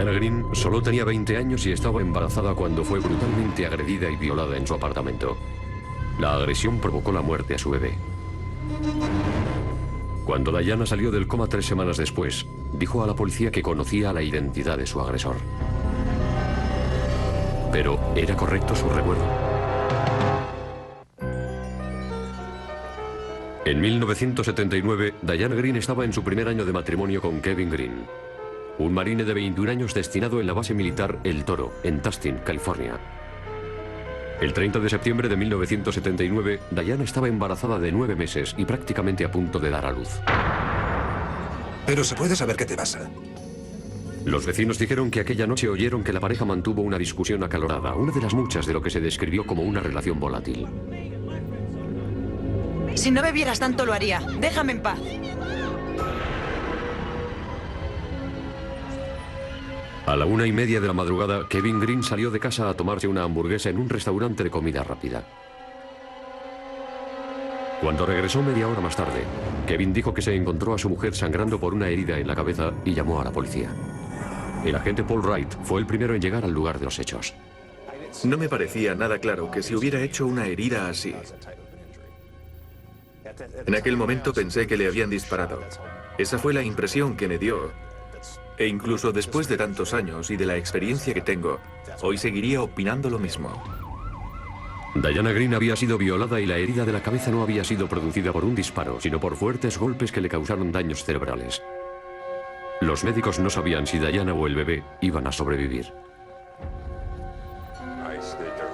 Diana Green solo tenía 20 años y estaba embarazada cuando fue brutalmente agredida y violada en su apartamento. La agresión provocó la muerte a su bebé. Cuando Diana salió del coma 3 semanas después, dijo a la policía que conocía la identidad de su agresor. Pero, ¿era correcto su recuerdo? En 1979, Diana Green estaba en su primer año de matrimonio con Kevin Green, un marine de 21 años destinado en la base militar El Toro, en Tustin, California. El 30 de septiembre de 1979, Diana estaba embarazada de 9 meses y prácticamente a punto de dar a luz. Pero se puede saber qué te pasa. Los vecinos dijeron que aquella noche oyeron que la pareja mantuvo una discusión acalorada, una de las muchas de lo que se describió como una relación volátil. Si no bebieras tanto lo haría. Déjame en paz. A la 1:30 de la madrugada, Kevin Green salió de casa a tomarse una hamburguesa en un restaurante de comida rápida. Cuando regresó media hora más tarde, Kevin dijo que se encontró a su mujer sangrando por una herida en la cabeza y llamó a la policía. El agente Paul Wright fue el primero en llegar al lugar de los hechos. No me parecía nada claro que se hubiera hecho una herida así. En aquel momento pensé que le habían disparado. Esa fue la impresión que me dio. E incluso después de tantos años y de la experiencia que tengo, hoy seguiría opinando lo mismo. Diana Green había sido violada y la herida de la cabeza no había sido producida por un disparo, sino por fuertes golpes que le causaron daños cerebrales. Los médicos no sabían si Diana o el bebé iban a sobrevivir.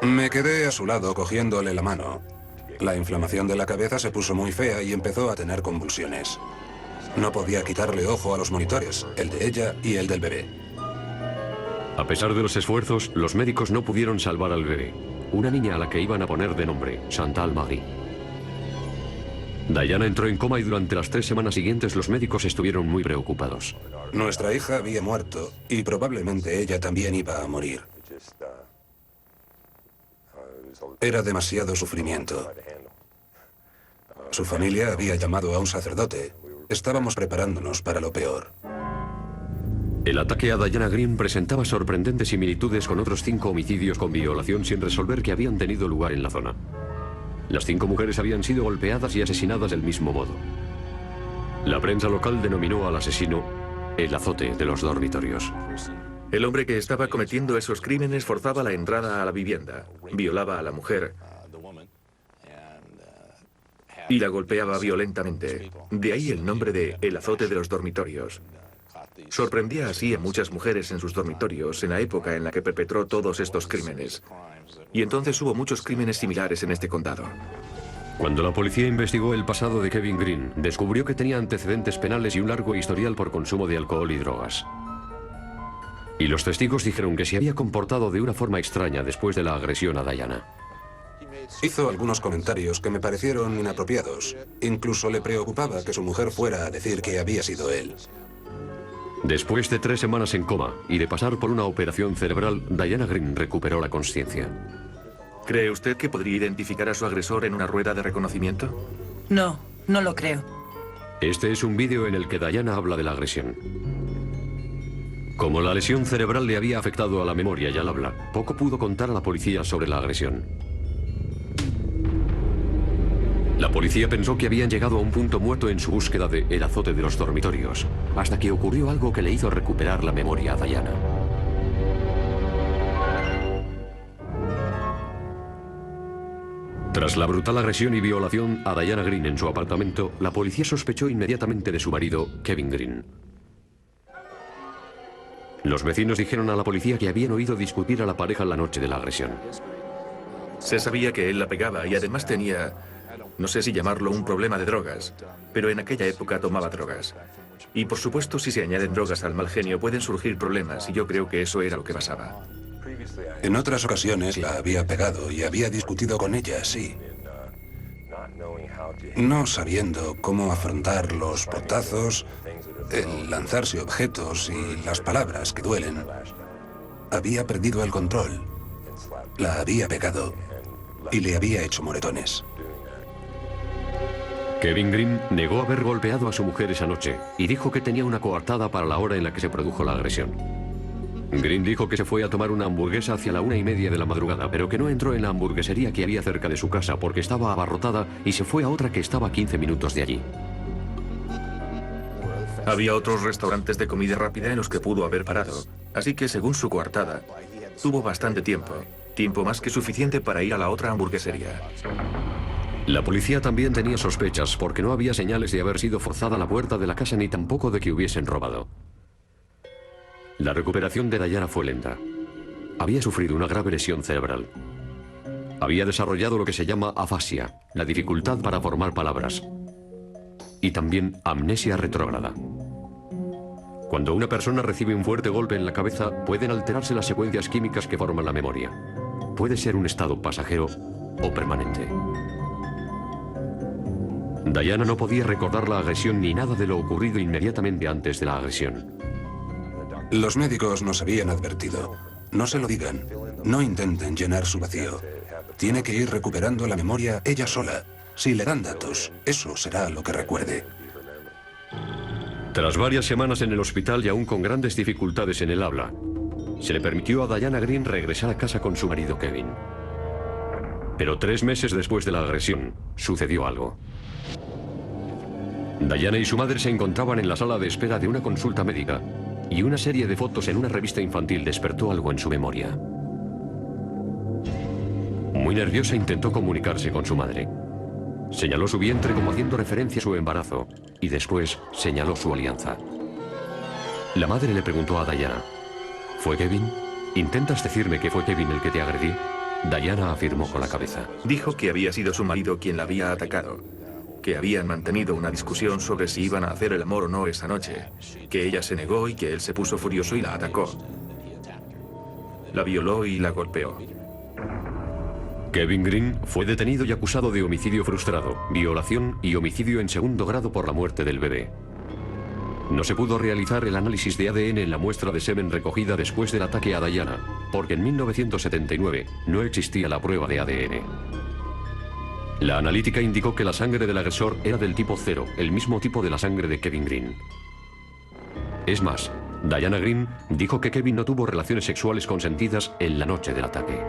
Me quedé a su lado cogiéndole la mano. La inflamación de la cabeza se puso muy fea y empezó a tener convulsiones. No podía quitarle ojo a los monitores, el de ella y el del bebé. A pesar de los esfuerzos, los médicos no pudieron salvar al bebé, una niña a la que iban a poner de nombre Chantal Marie. Diana entró en coma y durante las 3 semanas siguientes los médicos estuvieron muy preocupados. Nuestra hija había muerto y probablemente ella también iba a morir. Era demasiado sufrimiento. Su familia había llamado a un sacerdote. Estábamos preparándonos para lo peor. El ataque a Diana Green presentaba sorprendentes similitudes con otros 5 homicidios con violación sin resolver que habían tenido lugar en la zona. Las 5 mujeres habían sido golpeadas y asesinadas del mismo modo. La prensa local denominó al asesino el azote de los dormitorios. El hombre que estaba cometiendo esos crímenes forzaba la entrada a la vivienda, violaba a la mujer y la golpeaba violentamente. De ahí el nombre de el azote de los dormitorios. Sorprendía así a muchas mujeres en sus dormitorios en la época en la que perpetró todos estos crímenes. Y entonces hubo muchos crímenes similares en este condado. Cuando la policía investigó el pasado de Kevin Green, descubrió que tenía antecedentes penales y un largo historial por consumo de alcohol y drogas. Y los testigos dijeron que se había comportado de una forma extraña después de la agresión a Diana. Hizo algunos comentarios que me parecieron inapropiados. Incluso le preocupaba que su mujer fuera a decir que había sido él. Después de 3 semanas en coma y de pasar por una operación cerebral, Diana Green recuperó la consciencia. ¿Cree usted que podría identificar a su agresor en una rueda de reconocimiento? No, no lo creo. Este es un vídeo en el que Diana habla de la agresión. Como la lesión cerebral le había afectado a la memoria y al habla, poco pudo contar a la policía sobre la agresión. La policía pensó que habían llegado a un punto muerto en su búsqueda de el azote de los dormitorios, hasta que ocurrió algo que le hizo recuperar la memoria a Diana. Tras la brutal agresión y violación a Diana Green en su apartamento, la policía sospechó inmediatamente de su marido, Kevin Green. Los vecinos dijeron a la policía que habían oído discutir a la pareja la noche de la agresión. Se sabía que él la pegaba y además tenía, no sé si llamarlo un problema de drogas, pero en aquella época tomaba drogas. Y por supuesto, si se añaden drogas al mal genio pueden surgir problemas y yo creo que eso era lo que pasaba. En otras ocasiones la había pegado y había discutido con ella, sí. No sabiendo cómo afrontar los portazos, el lanzarse objetos y las palabras que duelen. Había perdido el control. La había pegado y le había hecho moretones. Kevin Green negó haber golpeado a su mujer esa noche y dijo que tenía una coartada para la hora en la que se produjo la agresión. Green dijo que se fue a tomar una hamburguesa hacia la 1:30 de la madrugada, pero que no entró en la hamburguesería que había cerca de su casa porque estaba abarrotada y se fue a otra que estaba a 15 minutos de allí. Había otros restaurantes de comida rápida en los que pudo haber parado, así que según su coartada, tuvo bastante tiempo más que suficiente para ir a la otra hamburguesería. La policía también tenía sospechas porque no había señales de haber sido forzada la puerta de la casa ni tampoco de que hubiesen robado. La recuperación de Diana fue lenta. Había sufrido una grave lesión cerebral. Había desarrollado lo que se llama afasia, la dificultad para formar palabras. Y también amnesia retrógrada. Cuando una persona recibe un fuerte golpe en la cabeza, pueden alterarse las secuencias químicas que forman la memoria. Puede ser un estado pasajero o permanente. Diana no podía recordar la agresión ni nada de lo ocurrido inmediatamente antes de la agresión. Los médicos nos habían advertido. No se lo digan. No intenten llenar su vacío. Tiene que ir recuperando la memoria ella sola. Si le dan datos, eso será lo que recuerde. Tras varias semanas en el hospital y aún con grandes dificultades en el habla, se le permitió a Diana Green regresar a casa con su marido Kevin. Pero 3 meses después de la agresión, sucedió algo. Diana y su madre se encontraban en la sala de espera de una consulta médica y una serie de fotos en una revista infantil despertó algo en su memoria. Muy nerviosa intentó comunicarse con su madre. Señaló su vientre como haciendo referencia a su embarazo y después señaló su alianza. La madre le preguntó a Diana: ¿Fue Kevin? ¿Intentas decirme que fue Kevin el que te agredí? Diana afirmó con la cabeza. Dijo que había sido su marido quien la había atacado, que habían mantenido una discusión sobre si iban a hacer el amor o no esa noche, que ella se negó y que él se puso furioso y la atacó. La violó y la golpeó. Kevin Green fue detenido y acusado de homicidio frustrado, violación y homicidio en segundo grado por la muerte del bebé. No se pudo realizar el análisis de ADN en la muestra de semen recogida después del ataque a Diana, porque en 1979 no existía la prueba de ADN. La analítica indicó que la sangre del agresor era del tipo 0, el mismo tipo de la sangre de Kevin Green. Es más, Diana Green dijo que Kevin no tuvo relaciones sexuales consentidas en la noche del ataque.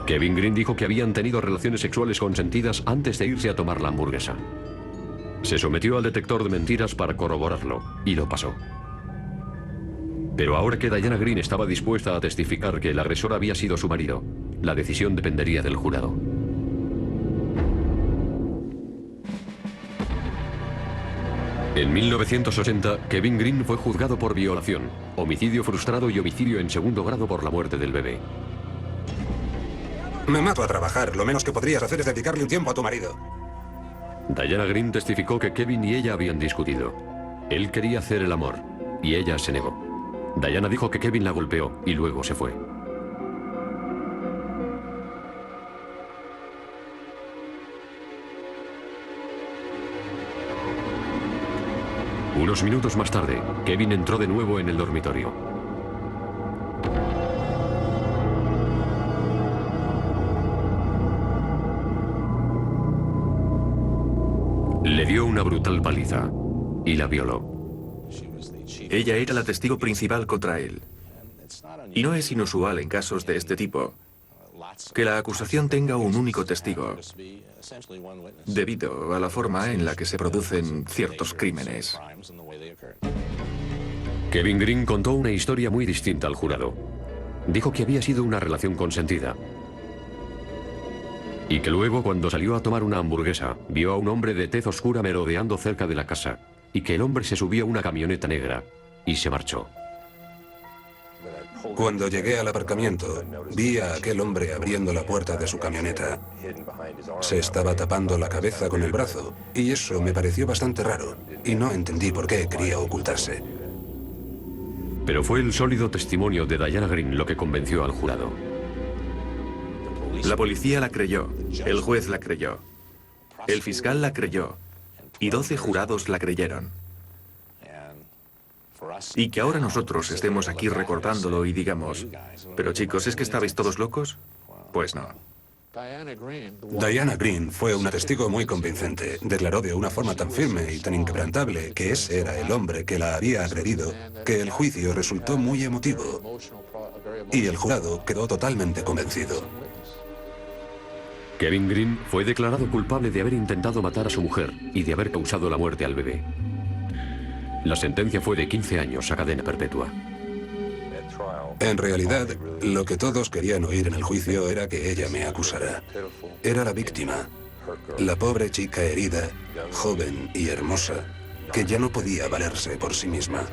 Kevin Green dijo que habían tenido relaciones sexuales consentidas antes de irse a tomar la hamburguesa. Se sometió al detector de mentiras para corroborarlo, y lo pasó. Pero ahora que Diana Green estaba dispuesta a testificar que el agresor había sido su marido, la decisión dependería del jurado. En 1980, Kevin Green fue juzgado por violación, homicidio frustrado y homicidio en segundo grado por la muerte del bebé. Me mato a trabajar. Lo menos que podrías hacer es dedicarle un tiempo a tu marido. Diana Green testificó que Kevin y ella habían discutido. Él quería hacer el amor, y ella se negó. Diana dijo que Kevin la golpeó y luego se fue. Unos minutos más tarde, Kevin entró de nuevo en el dormitorio. Le dio una brutal paliza y la violó. Ella era la testigo principal contra él. Y no es inusual en casos de este tipo que la acusación tenga un único testigo, debido a la forma en la que se producen ciertos crímenes. Kevin Green contó una historia muy distinta al jurado. Dijo que había sido una relación consentida. Y que luego, cuando salió a tomar una hamburguesa, vio a un hombre de tez oscura merodeando cerca de la casa, y que el hombre se subió a una camioneta negra y se marchó. Cuando llegué al aparcamiento, vi a aquel hombre abriendo la puerta de su camioneta. Se estaba tapando la cabeza con el brazo, y eso me pareció bastante raro, y no entendí por qué quería ocultarse. Pero fue el sólido testimonio de Diana Green lo que convenció al jurado. La policía la creyó, el juez la creyó, el fiscal la creyó, y 12 jurados la creyeron. Y que ahora nosotros estemos aquí recordándolo y digamos, pero chicos, ¿es que estabais todos locos? Pues no. Diana Green fue una testigo muy convincente. Declaró de una forma tan firme y tan inquebrantable que ese era el hombre que la había agredido, que el juicio resultó muy emotivo y el jurado quedó totalmente convencido. Kevin Green fue declarado culpable de haber intentado matar a su mujer y de haber causado la muerte al bebé. La sentencia fue de 15 años a cadena perpetua. En realidad, lo que todos querían oír en el juicio era que ella me acusara. Era la víctima, la pobre chica herida, joven y hermosa, que ya no podía valerse por sí misma.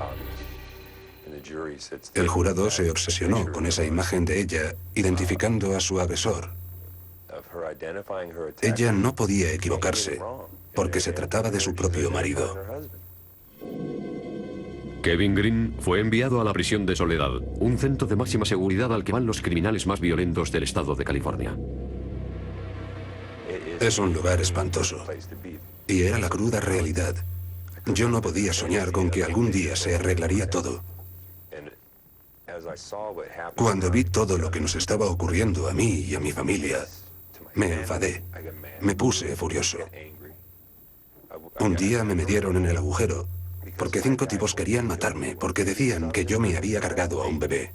El jurado se obsesionó con esa imagen de ella, identificando a su agresor. Ella no podía equivocarse, porque se trataba de su propio marido. Kevin Green fue enviado a la prisión de Soledad, un centro de máxima seguridad al que van los criminales más violentos del estado de California. Es un lugar espantoso, y era la cruda realidad. Yo no podía soñar con que algún día se arreglaría todo. Cuando vi todo lo que nos estaba ocurriendo a mí y a mi familia, me enfadé, me puse furioso. Un día me metieron en el agujero, porque 5 tipos querían matarme, porque decían que yo me había cargado a un bebé.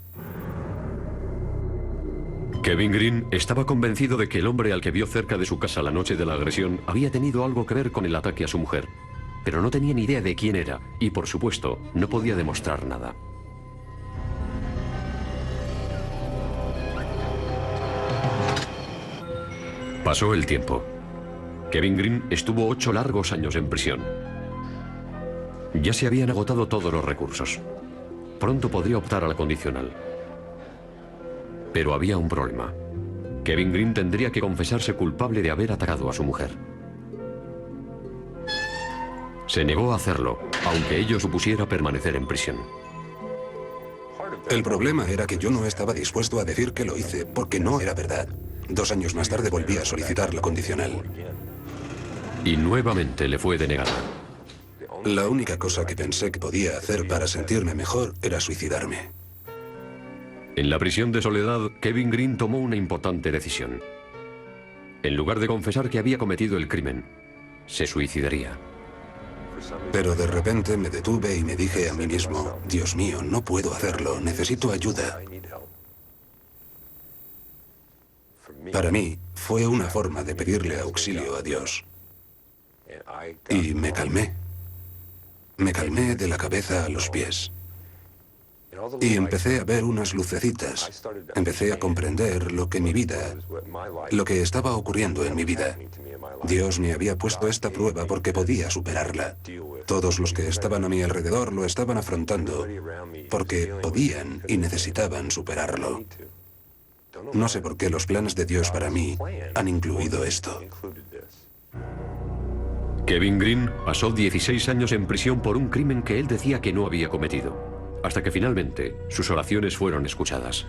Kevin Green estaba convencido de que el hombre al que vio cerca de su casa la noche de la agresión había tenido algo que ver con el ataque a su mujer, pero no tenía ni idea de quién era y, por supuesto, no podía demostrar nada. Pasó el tiempo. Kevin Green estuvo 8 largos años en prisión. Ya se habían agotado todos los recursos. Pronto podría optar a la condicional. Pero había un problema. Kevin Green tendría que confesarse culpable de haber atacado a su mujer. Se negó a hacerlo, aunque ello supusiera permanecer en prisión. El problema era que yo no estaba dispuesto a decir que lo hice, porque no era verdad. 2 años más tarde volví a solicitar la condicional. Y nuevamente le fue denegada. La única cosa que pensé que podía hacer para sentirme mejor era suicidarme. En la prisión de Soledad, Kevin Green tomó una importante decisión. En lugar de confesar que había cometido el crimen, se suicidaría. Pero de repente me detuve y me dije a mí mismo, Dios mío, no puedo hacerlo, necesito ayuda. Para mí, fue una forma de pedirle auxilio a Dios. Y me calmé. Me calmé de la cabeza a los pies. Y empecé a ver unas lucecitas. Empecé a comprender lo que estaba ocurriendo en mi vida. Dios me había puesto esta prueba porque podía superarla. Todos los que estaban a mi alrededor lo estaban afrontando porque podían y necesitaban superarlo. No sé por qué los planes de Dios para mí han incluido esto. Kevin Green pasó 16 años en prisión por un crimen que él decía que no había cometido, hasta que finalmente sus oraciones fueron escuchadas.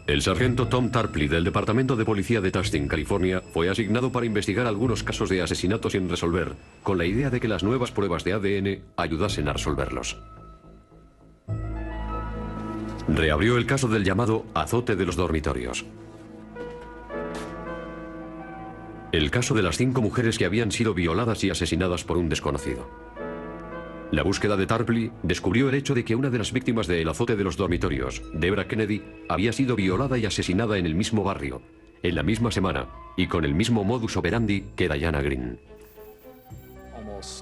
El sargento Tom Tarpley del Departamento de Policía de Tustin, California, fue asignado para investigar algunos casos de asesinato sin resolver, con la idea de que las nuevas pruebas de ADN ayudasen a resolverlos. Reabrió el caso del llamado azote de los dormitorios. El caso de las 5 mujeres que habían sido violadas y asesinadas por un desconocido. La búsqueda de Tarpley descubrió el hecho de que una de las víctimas del azote de los dormitorios, Debra Kennedy, había sido violada y asesinada en el mismo barrio, en la misma semana y con el mismo modus operandi que Diana Green.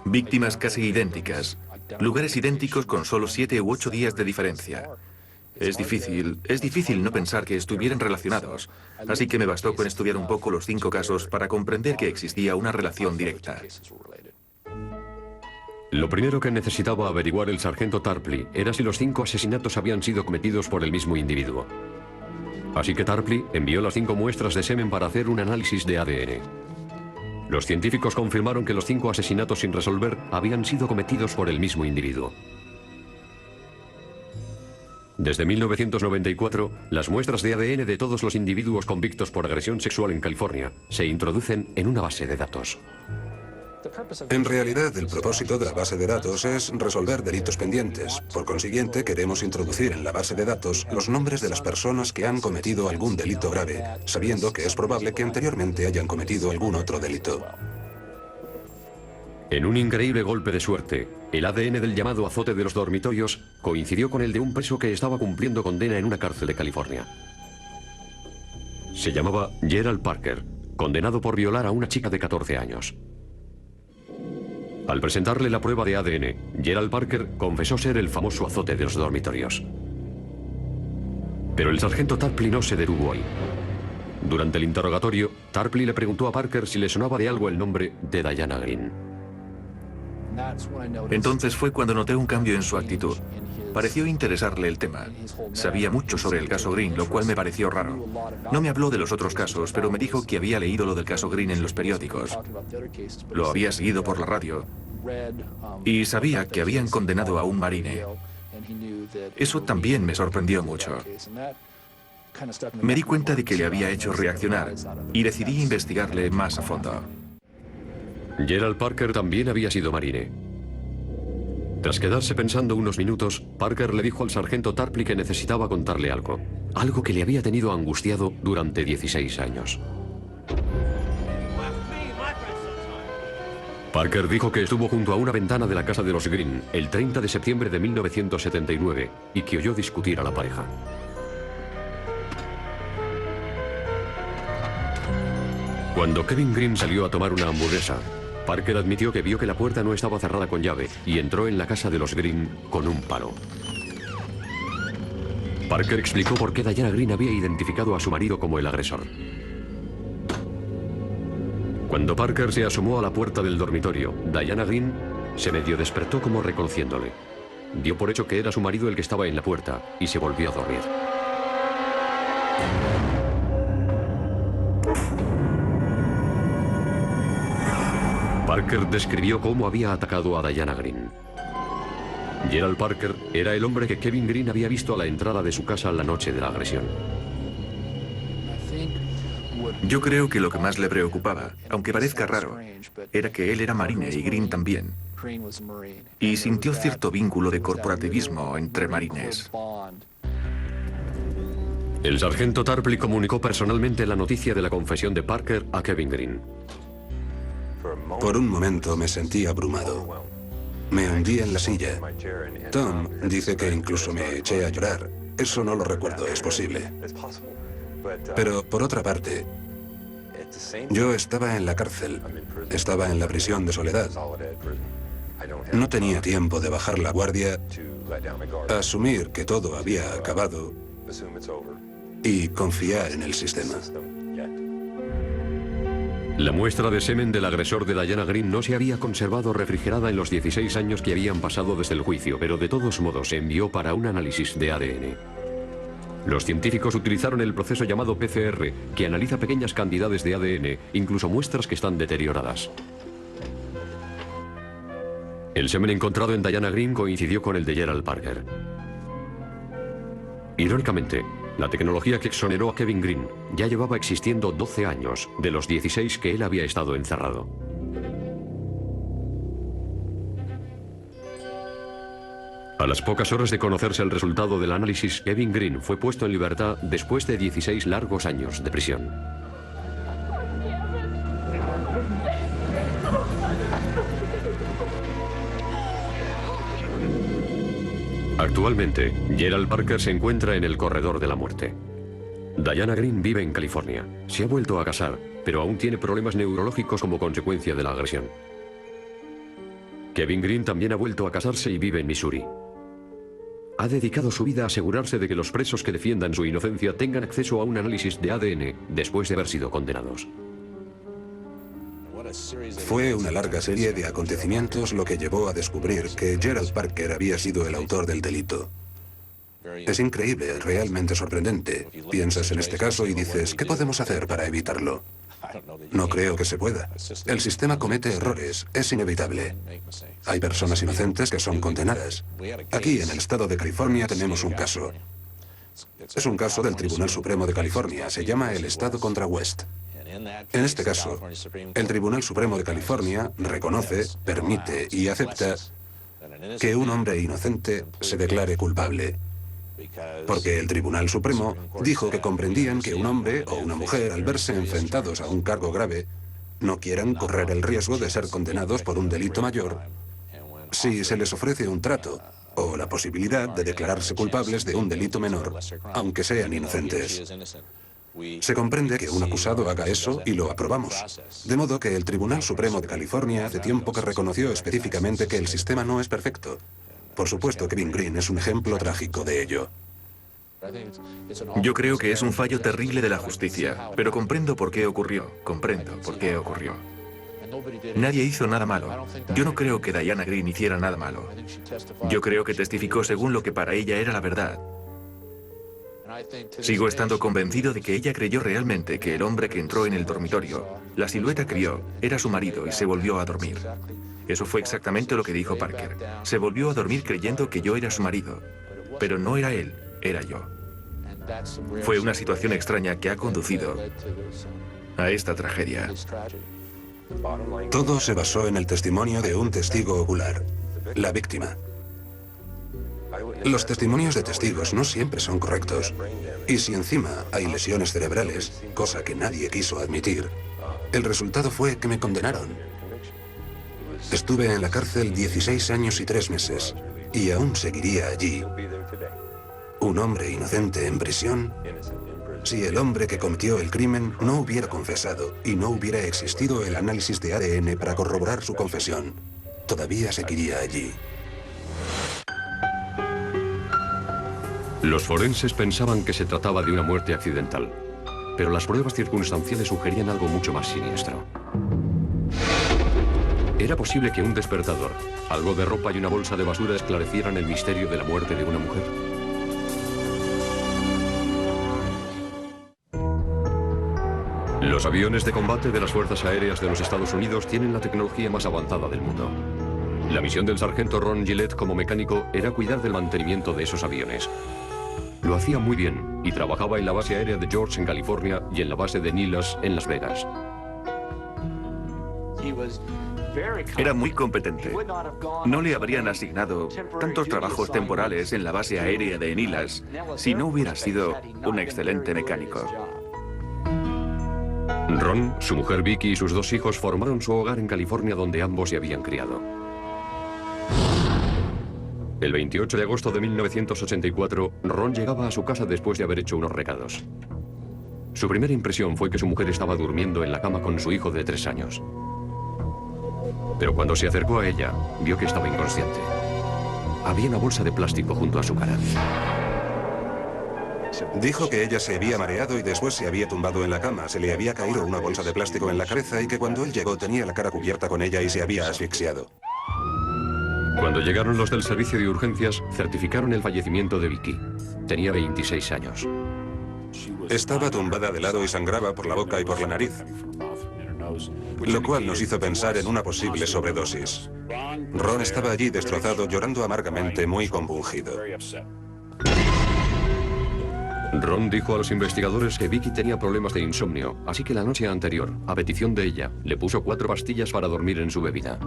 Víctimas casi idénticas, lugares idénticos con solo 7 u 8 días de diferencia. Es difícil no pensar que estuvieran relacionados, así que me bastó con estudiar un poco los 5 casos para comprender que existía una relación directa. Lo primero que necesitaba averiguar el sargento Tarpley era si los 5 asesinatos habían sido cometidos por el mismo individuo. Así que Tarpley envió las 5 muestras de semen para hacer un análisis de ADN. Los científicos confirmaron que los 5 asesinatos sin resolver habían sido cometidos por el mismo individuo. Desde 1994, las muestras de ADN de todos los individuos convictos por agresión sexual en California se introducen en una base de datos. En realidad, el propósito de la base de datos es resolver delitos pendientes. Por consiguiente, queremos introducir en la base de datos los nombres de las personas que han cometido algún delito grave, sabiendo que es probable que anteriormente hayan cometido algún otro delito. En un increíble golpe de suerte, el ADN del llamado azote de los dormitorios coincidió con el de un preso que estaba cumpliendo condena en una cárcel de California. Se llamaba Gerald Parker, condenado por violar a una chica de 14 años. Al presentarle la prueba de ADN, Gerald Parker confesó ser el famoso azote de los dormitorios. Pero el sargento Tarpley no se detuvo ahí. Durante el interrogatorio, Tarpley le preguntó a Parker si le sonaba de algo el nombre de Diana Green. Entonces fue cuando noté un cambio en su actitud. Pareció interesarle el tema. Sabía mucho sobre el caso Green, lo cual me pareció raro. No me habló de los otros casos, pero me dijo que había leído lo del caso Green en los periódicos. Lo había seguido por la radio. Y sabía que habían condenado a un marine. Eso también me sorprendió mucho. Me di cuenta de que le había hecho reaccionar y decidí investigarle más a fondo. Gerald Parker también había sido marine. Tras quedarse pensando unos minutos, Parker le dijo al sargento Tarpley que necesitaba contarle algo. Algo que le había tenido angustiado durante 16 años. Parker dijo que estuvo junto a una ventana de la casa de los Green el 30 de septiembre de 1979 y que oyó discutir a la pareja. Cuando Kevin Green salió a tomar una hamburguesa, Parker admitió que vio que la puerta no estaba cerrada con llave y entró en la casa de los Green con un palo. Parker explicó por qué Diana Green había identificado a su marido como el agresor. Cuando Parker se asomó a la puerta del dormitorio, Diana Green se medio despertó como reconociéndole. Dio por hecho que era su marido el que estaba en la puerta y se volvió a dormir. Parker describió cómo había atacado a Diana Green. Gerald Parker era el hombre que Kevin Green había visto a la entrada de su casa la noche de la agresión. Yo creo que lo que más le preocupaba, aunque parezca raro, era que él era marine y Green también. Y sintió cierto vínculo de corporativismo entre marines. El sargento Tarpley comunicó personalmente la noticia de la confesión de Parker a Kevin Green. Por un momento me sentí abrumado. Me hundí en la silla. Tom dice que incluso me eché a llorar. Eso no lo recuerdo, es posible. Pero, por otra parte, yo estaba en la cárcel. Estaba en la prisión de Soledad. No tenía tiempo de bajar la guardia, asumir que todo había acabado y confiar en el sistema. La muestra de semen del agresor de Diana Green no se había conservado refrigerada en los 16 años que habían pasado desde el juicio, pero de todos modos se envió para un análisis de ADN. Los científicos utilizaron el proceso llamado PCR, que analiza pequeñas cantidades de ADN, incluso muestras que están deterioradas. El semen encontrado en Diana Green coincidió con el de Gerald Parker. Irónicamente, la tecnología que exoneró a Kevin Green ya llevaba existiendo 12 años de los 16 que él había estado encerrado. A las pocas horas de conocerse el resultado del análisis, Kevin Green fue puesto en libertad después de 16 largos años de prisión. Actualmente, Gerald Parker se encuentra en el corredor de la muerte. Diana Green vive en California. Se ha vuelto a casar, pero aún tiene problemas neurológicos como consecuencia de la agresión. Kevin Green también ha vuelto a casarse y vive en Missouri. Ha dedicado su vida a asegurarse de que los presos que defiendan su inocencia tengan acceso a un análisis de ADN después de haber sido condenados. Fue una larga serie de acontecimientos lo que llevó a descubrir que Gerald Parker había sido el autor del delito. Es increíble, realmente sorprendente. Piensas en este caso y dices, ¿qué podemos hacer para evitarlo? No creo que se pueda. El sistema comete errores, es inevitable. Hay personas inocentes que son condenadas. Aquí, en el estado de California, tenemos un caso. Es un caso del Tribunal Supremo de California. Se llama el Estado contra West. En este caso, el Tribunal Supremo de California reconoce, permite y acepta que un hombre inocente se declare culpable. Porque el Tribunal Supremo dijo que comprendían que un hombre o una mujer, al verse enfrentados a un cargo grave, no quieran correr el riesgo de ser condenados por un delito mayor si se les ofrece un trato o la posibilidad de declararse culpables de un delito menor, aunque sean inocentes. Se comprende que un acusado haga eso y lo aprobamos. De modo que el Tribunal Supremo de California hace tiempo que reconoció específicamente que el sistema no es perfecto. Por supuesto, Kevin Green es un ejemplo trágico de ello. Yo creo que es un fallo terrible de la justicia, pero comprendo por qué ocurrió. Comprendo por qué ocurrió. Nadie hizo nada malo. Yo no creo que Diana Green hiciera nada malo. Yo creo que testificó según lo que para ella era la verdad. Sigo estando convencido de que ella creyó realmente que el hombre que entró en el dormitorio, la silueta que vio, era su marido y se volvió a dormir. Eso fue exactamente lo que dijo Parker. Se volvió a dormir creyendo que yo era su marido. Pero no era él, era yo. Fue una situación extraña que ha conducido a esta tragedia. Todo se basó en el testimonio de un testigo ocular, la víctima. Los testimonios de testigos no siempre son correctos. Y si encima hay lesiones cerebrales, cosa que nadie quiso admitir, el resultado fue que me condenaron. Estuve en la cárcel 16 años y 3 meses, y aún seguiría allí. Un hombre inocente en prisión, si el hombre que cometió el crimen no hubiera confesado y no hubiera existido el análisis de ADN para corroborar su confesión, todavía seguiría allí. Los forenses pensaban que se trataba de una muerte accidental, pero las pruebas circunstanciales sugerían algo mucho más siniestro. Era posible que un despertador, algo de ropa y una bolsa de basura esclarecieran el misterio de la muerte de una mujer. Los aviones de combate de las Fuerzas Aéreas de los Estados Unidos tienen la tecnología más avanzada del mundo. La misión del sargento Ron Gillette como mecánico era cuidar del mantenimiento de esos aviones. Lo hacía muy bien y trabajaba en la base aérea de George en California y en la base de Nilas en Las Vegas. Era muy competente. No le habrían asignado tantos trabajos temporales en la base aérea de Nilas si no hubiera sido un excelente mecánico. Ron, su mujer Vicky y sus 2 hijos formaron su hogar en California donde ambos se habían criado. El 28 de agosto de 1984, Ron llegaba a su casa después de haber hecho unos recados. Su primera impresión fue que su mujer estaba durmiendo en la cama con su hijo de 3 años. Pero cuando se acercó a ella, vio que estaba inconsciente. Había una bolsa de plástico junto a su cara. Dijo que ella se había mareado y después se había tumbado en la cama, se le había caído una bolsa de plástico en la cabeza y que cuando él llegó tenía la cara cubierta con ella y se había asfixiado. Cuando llegaron los del servicio de urgencias, certificaron el fallecimiento de Vicky. Tenía 26 años. Estaba tumbada de lado y sangraba por la boca y por la nariz, lo cual nos hizo pensar en una posible sobredosis. Ron estaba allí destrozado, llorando amargamente, muy compungido. Ron dijo a los investigadores que Vicky tenía problemas de insomnio, así que la noche anterior, a petición de ella, le puso 4 pastillas para dormir en su bebida.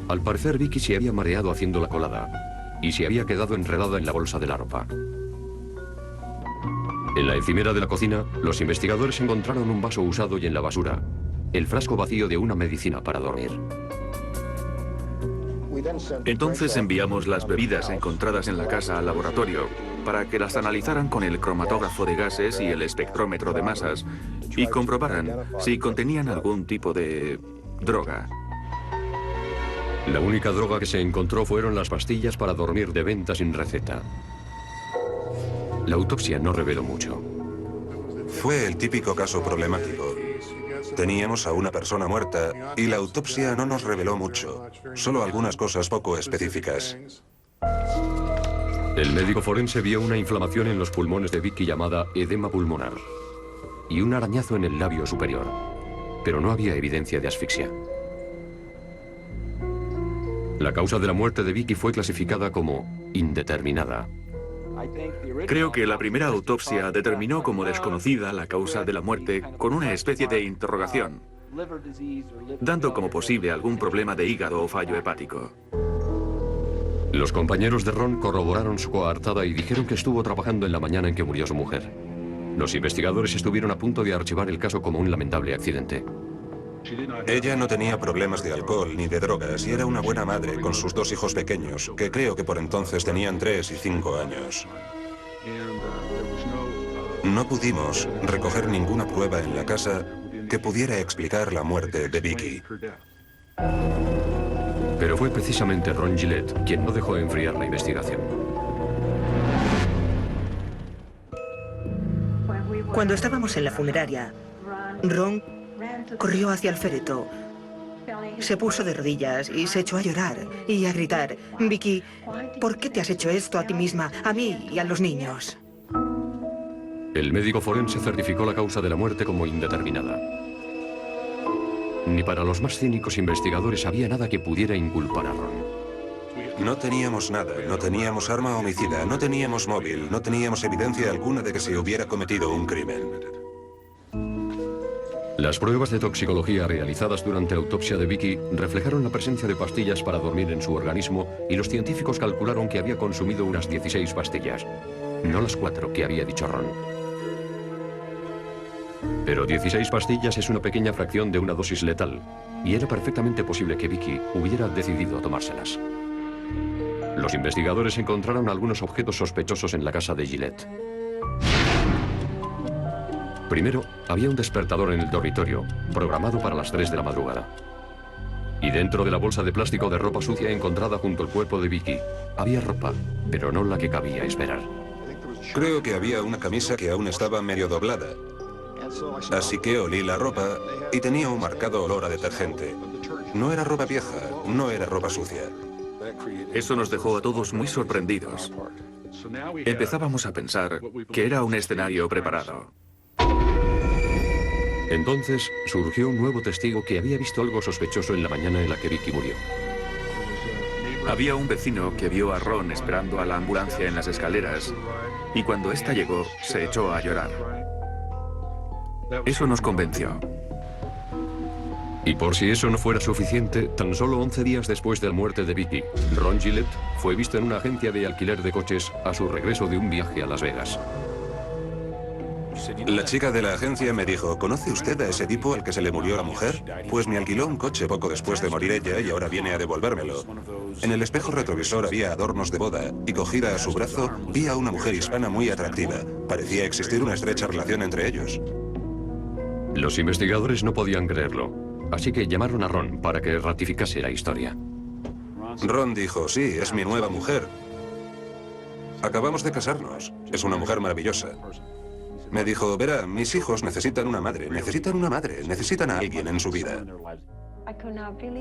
Al parecer, Vicky se había mareado haciendo la colada y se había quedado enredada en la bolsa de la ropa. En la encimera de la cocina, los investigadores encontraron un vaso usado y en la basura, el frasco vacío de una medicina para dormir. Entonces enviamos las bebidas encontradas en la casa al laboratorio para que las analizaran con el cromatógrafo de gases y el espectrómetro de masas y comprobaran si contenían algún tipo de droga. La única droga que se encontró fueron las pastillas para dormir de venta sin receta. La autopsia no reveló mucho. Fue el típico caso problemático. Teníamos a una persona muerta y la autopsia no nos reveló mucho, solo algunas cosas poco específicas. El médico forense vio una inflamación en los pulmones de Vicky llamada edema pulmonar y un arañazo en el labio superior, pero no había evidencia de asfixia. La causa de la muerte de Vicky fue clasificada como indeterminada. Creo que la primera autopsia determinó como desconocida la causa de la muerte con una especie de interrogación, dando como posible algún problema de hígado o fallo hepático. Los compañeros de Ron corroboraron su coartada y dijeron que estuvo trabajando en la mañana en que murió su mujer. Los investigadores estuvieron a punto de archivar el caso como un lamentable accidente. Ella no tenía problemas de alcohol ni de drogas y era una buena madre con sus 2 hijos pequeños, que creo que por entonces tenían 3 y 5 años. No pudimos recoger ninguna prueba en la casa que pudiera explicar la muerte de Vicky. Pero fue precisamente Ron Gillette quien no dejó enfriar la investigación. Cuando estábamos en la funeraria, Ron corrió hacia el féretro, se puso de rodillas y se echó a llorar y a gritar: Vicky, ¿por qué te has hecho esto a ti misma, a mí y a los niños? El médico forense certificó la causa de la muerte como indeterminada. Ni para los más cínicos investigadores había nada que pudiera inculpar a Ron. No teníamos nada, no teníamos arma homicida, no teníamos móvil, no teníamos evidencia alguna de que se hubiera cometido un crimen. Las pruebas de toxicología realizadas durante la autopsia de Vicky reflejaron la presencia de pastillas para dormir en su organismo y los científicos calcularon que había consumido unas 16 pastillas, no las 4 que había dicho Ron. Pero 16 pastillas es una pequeña fracción de una dosis letal, y era perfectamente posible que Vicky hubiera decidido tomárselas. Los investigadores encontraron algunos objetos sospechosos en la casa de Gillette. Primero, había un despertador en el dormitorio, programado para las 3 de la madrugada. Y dentro de la bolsa de plástico de ropa sucia encontrada junto al cuerpo de Vicky, había ropa, pero no la que cabía esperar. Creo que había una camisa que aún estaba medio doblada. Así que olí la ropa y tenía un marcado olor a detergente. No era ropa vieja, no era ropa sucia. Eso nos dejó a todos muy sorprendidos. Empezábamos a pensar que era un escenario preparado. Entonces surgió un nuevo testigo que había visto algo sospechoso en la mañana en la que Vicky murió. Había un vecino que vio a Ron esperando a la ambulancia en las escaleras y cuando ésta llegó se echó a llorar. Eso nos convenció. Y por si eso no fuera suficiente, tan solo 11 días después de la muerte de Vicky, Ron Gillette fue visto en una agencia de alquiler de coches a su regreso de un viaje a Las Vegas. La chica de la agencia me dijo: ¿conoce usted a ese tipo al que se le murió la mujer? Pues me alquiló un coche poco después de morir ella y ahora viene a devolvérmelo. En el espejo retrovisor había adornos de boda y cogida a su brazo vi a una mujer hispana muy atractiva. Parecía existir una estrecha relación entre ellos. Los investigadores no podían creerlo, así que llamaron a Ron para que ratificase la historia. Ron dijo: sí, es mi nueva mujer. Acabamos de casarnos. Es una mujer maravillosa. Me dijo: verá, mis hijos necesitan una madre, necesitan a alguien en su vida.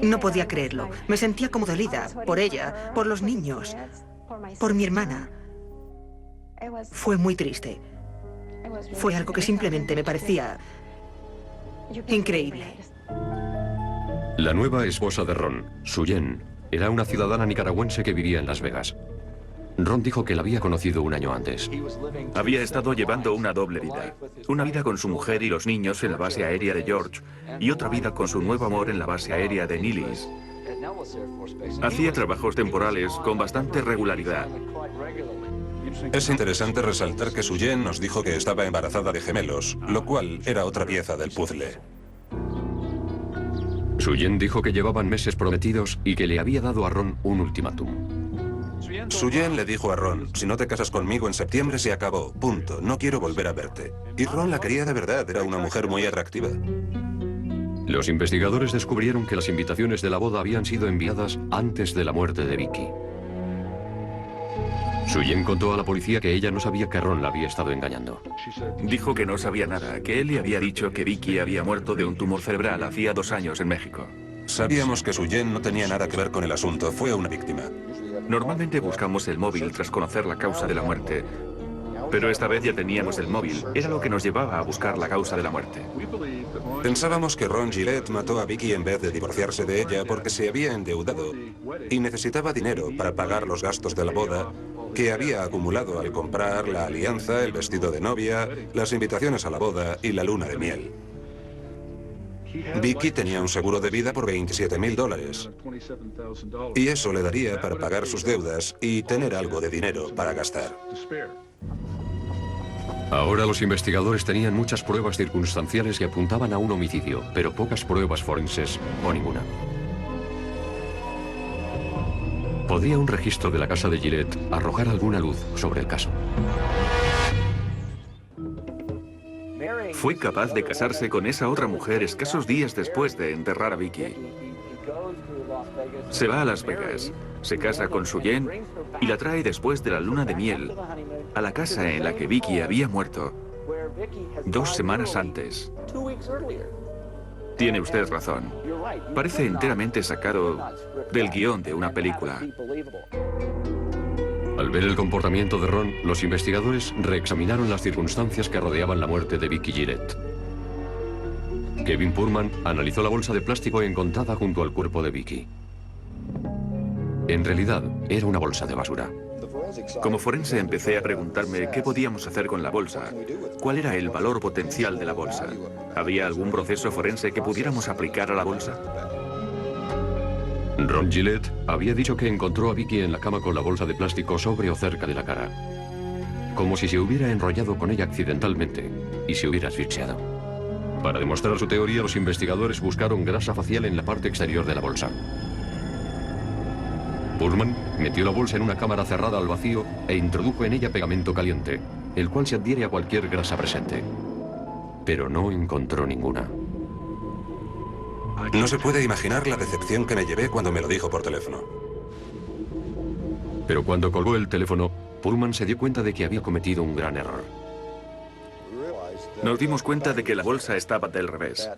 No podía creerlo. Me sentía como dolida por ella, por los niños, por mi hermana. Fue muy triste. Fue algo que simplemente me parecía increíble. La nueva esposa de Ron, Suyen, era una ciudadana nicaragüense que vivía en Las Vegas. Ron dijo que la había conocido un año antes. Había estado llevando una doble vida. Una vida con su mujer y los niños en la base aérea de George y otra vida con su nuevo amor en la base aérea de Nellis. Hacía trabajos temporales con bastante regularidad. Es interesante resaltar que Suyen nos dijo que estaba embarazada de gemelos, lo cual era otra pieza del puzzle. Suyen dijo que llevaban meses prometidos y que le había dado a Ron un ultimátum. Suyen le dijo a Ron: si no te casas conmigo en septiembre se acabó, punto, no quiero volver a verte. Y Ron la quería de verdad, era una mujer muy atractiva. Los investigadores descubrieron que las invitaciones de la boda habían sido enviadas antes de la muerte de Vicky. Suyen contó a la policía que ella no sabía que Ron la había estado engañando. Dijo que no sabía nada, que él le había dicho que Vicky había muerto de un tumor cerebral hacía 2 años en México. Sabíamos que Suyen no tenía nada que ver con el asunto, fue una víctima. Normalmente buscamos el móvil tras conocer la causa de la muerte, Pero esta vez ya teníamos el móvil. Era lo que nos llevaba a buscar la causa de la muerte. Pensábamos que Ron Gillette mató a Vicky en vez de divorciarse de ella porque se había endeudado y necesitaba dinero para pagar los gastos de la boda que había acumulado al comprar la alianza, el vestido de novia, las invitaciones a la boda y la luna de miel. Vicky tenía un seguro de vida por $27.000 y eso le daría para pagar sus deudas y tener algo de dinero para gastar. Ahora los investigadores tenían muchas pruebas circunstanciales que apuntaban a un homicidio, pero pocas pruebas forenses o ninguna. ¿Podía un registro de la casa de Gillette arrojar alguna luz sobre el caso? Fue capaz de casarse con esa otra mujer escasos días después de enterrar a Vicky. Se va a Las Vegas, se casa con Suyen y la trae después de la luna de miel a la casa en la que Vicky había muerto 2 semanas antes. Tiene usted razón. Parece enteramente sacado del guión de una película. Al ver el comportamiento de Ron, los investigadores reexaminaron las circunstancias que rodeaban la muerte de Vicky Gillette. Kevin Purman analizó la bolsa de plástico encontrada junto al cuerpo de Vicky. En realidad, era una bolsa de basura. Como forense empecé a preguntarme qué podíamos hacer con la bolsa, cuál era el valor potencial de la bolsa. ¿Había algún proceso forense que pudiéramos aplicar a la bolsa? Ron Gillette había dicho que encontró a Vicky en la cama con la bolsa de plástico sobre o cerca de la cara, como si se hubiera enrollado con ella accidentalmente y se hubiera asfixiado. Para demostrar su teoría, los investigadores buscaron grasa facial en la parte exterior de la bolsa. Purman metió la bolsa en una cámara cerrada al vacío e introdujo en ella pegamento caliente, el cual se adhiere a cualquier grasa presente. Pero no encontró ninguna. No se puede imaginar la decepción que me llevé cuando me lo dijo por teléfono. Pero cuando colgó el teléfono, Purman se dio cuenta de que había cometido un gran error. Nos dimos cuenta de que la bolsa estaba del revés.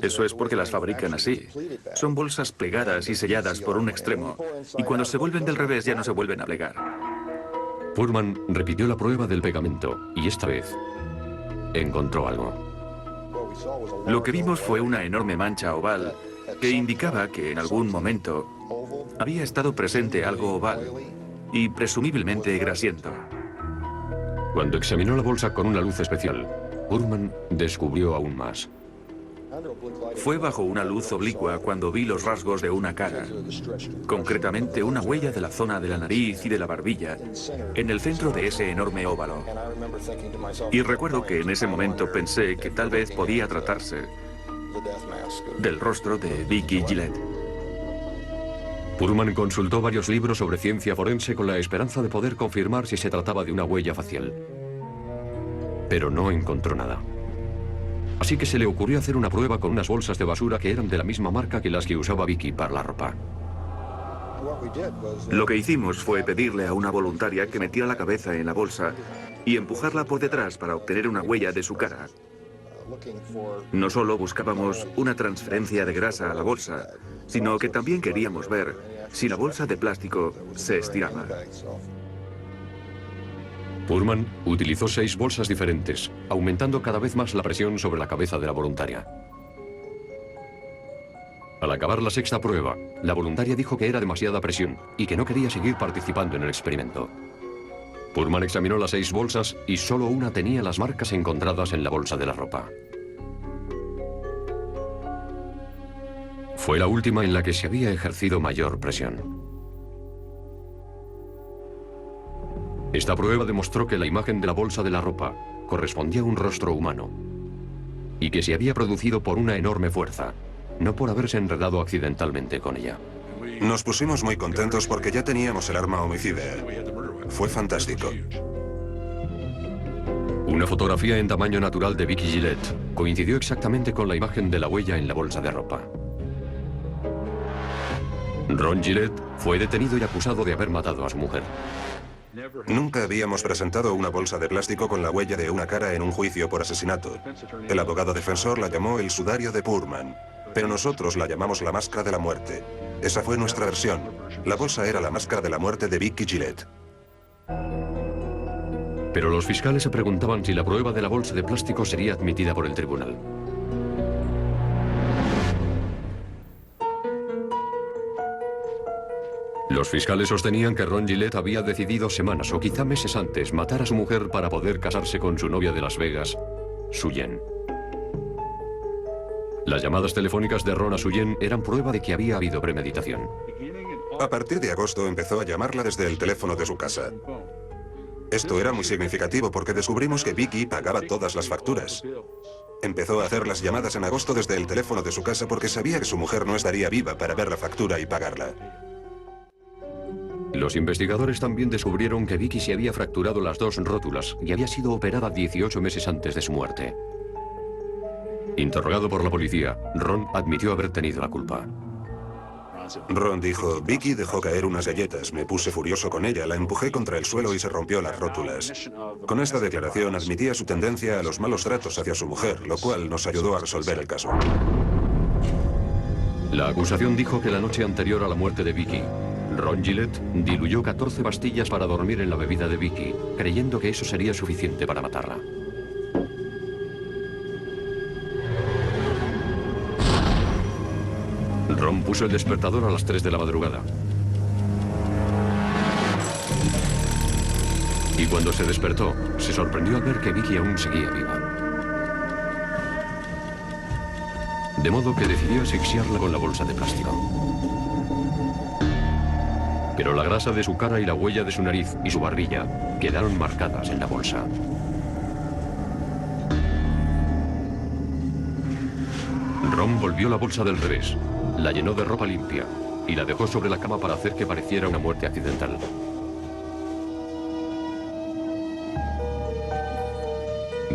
Eso es porque las fabrican así. Son bolsas plegadas y selladas por un extremo, y cuando se vuelven del revés ya no se vuelven a plegar. Purman repitió la prueba del pegamento y esta vez encontró algo. Lo que vimos fue una enorme mancha oval que indicaba que en algún momento había estado presente algo oval y presumiblemente grasiento. Cuando examinó la bolsa con una luz especial, Purman descubrió aún más. Fue bajo una luz oblicua cuando vi los rasgos de una cara, concretamente una huella de la zona de la nariz y de la barbilla, en el centro de ese enorme óvalo. Y recuerdo que en ese momento pensé que tal vez podía tratarse del rostro de Vicky Gillette. Purman consultó varios libros sobre ciencia forense con la esperanza de poder confirmar si se trataba de una huella facial. Pero no encontró nada. Así que se le ocurrió hacer una prueba con unas bolsas de basura que eran de la misma marca que las que usaba Vicky para la ropa. Lo que hicimos fue pedirle a una voluntaria que metiera la cabeza en la bolsa y empujarla por detrás para obtener una huella de su cara. No solo buscábamos una transferencia de grasa a la bolsa, sino que también queríamos ver si la bolsa de plástico se estiraba. Purman utilizó 6 bolsas diferentes, aumentando cada vez más la presión sobre la cabeza de la voluntaria. Al acabar la 6ª prueba, la voluntaria dijo que era demasiada presión y que no quería seguir participando en el experimento. Purman examinó las 6 bolsas y solo una tenía las marcas encontradas en la bolsa de la ropa. Fue la última en la que se había ejercido mayor presión. Esta prueba demostró que la imagen de la bolsa de la ropa correspondía a un rostro humano y que se había producido por una enorme fuerza, no por haberse enredado accidentalmente con ella. Nos pusimos muy contentos porque ya teníamos el arma homicida. Fue fantástico. Una fotografía en tamaño natural de Vicky Gillette coincidió exactamente con la imagen de la huella en la bolsa de ropa. Ron Gillette fue detenido y acusado de haber matado a su mujer. Nunca habíamos presentado una bolsa de plástico con la huella de una cara en un juicio por asesinato. El abogado defensor la llamó el sudario de Purman, pero nosotros la llamamos la máscara de la muerte. Esa fue nuestra versión. La bolsa era la máscara de la muerte de Vicky Gillette. Pero los fiscales se preguntaban si la prueba de la bolsa de plástico sería admitida por el tribunal. Los fiscales sostenían que Ron Gillette había decidido semanas o quizá meses antes matar a su mujer para poder casarse con su novia de Las Vegas, Suyen. Las llamadas telefónicas de Ron a Suyen eran prueba de que había habido premeditación. A partir de agosto empezó a llamarla desde el teléfono de su casa. Esto era muy significativo porque descubrimos que Vicky pagaba todas las facturas. Empezó a hacer las llamadas en agosto desde el teléfono de su casa porque sabía que su mujer no estaría viva para ver la factura y pagarla. Los investigadores también descubrieron que Vicky se había fracturado las 2 rótulas y había sido operada 18 meses antes de su muerte. Interrogado por la policía, Ron admitió haber tenido la culpa. Ron dijo, Vicky dejó caer unas galletas, me puse furioso con ella, la empujé contra el suelo y se rompió las rótulas. Con esta declaración admitía su tendencia a los malos tratos hacia su mujer, lo cual nos ayudó a resolver el caso. La acusación dijo que la noche anterior a la muerte de Vicky, Ron Gillette diluyó 14 pastillas para dormir en la bebida de Vicky, creyendo que eso sería suficiente para matarla. Ron puso el despertador a las 3 de la madrugada. Y cuando se despertó, se sorprendió al ver que Vicky aún seguía viva. De modo que decidió asfixiarla con la bolsa de plástico. Pero la grasa de su cara y la huella de su nariz y su barbilla quedaron marcadas en la bolsa. Ron volvió la bolsa del revés, la llenó de ropa limpia y la dejó sobre la cama para hacer que pareciera una muerte accidental.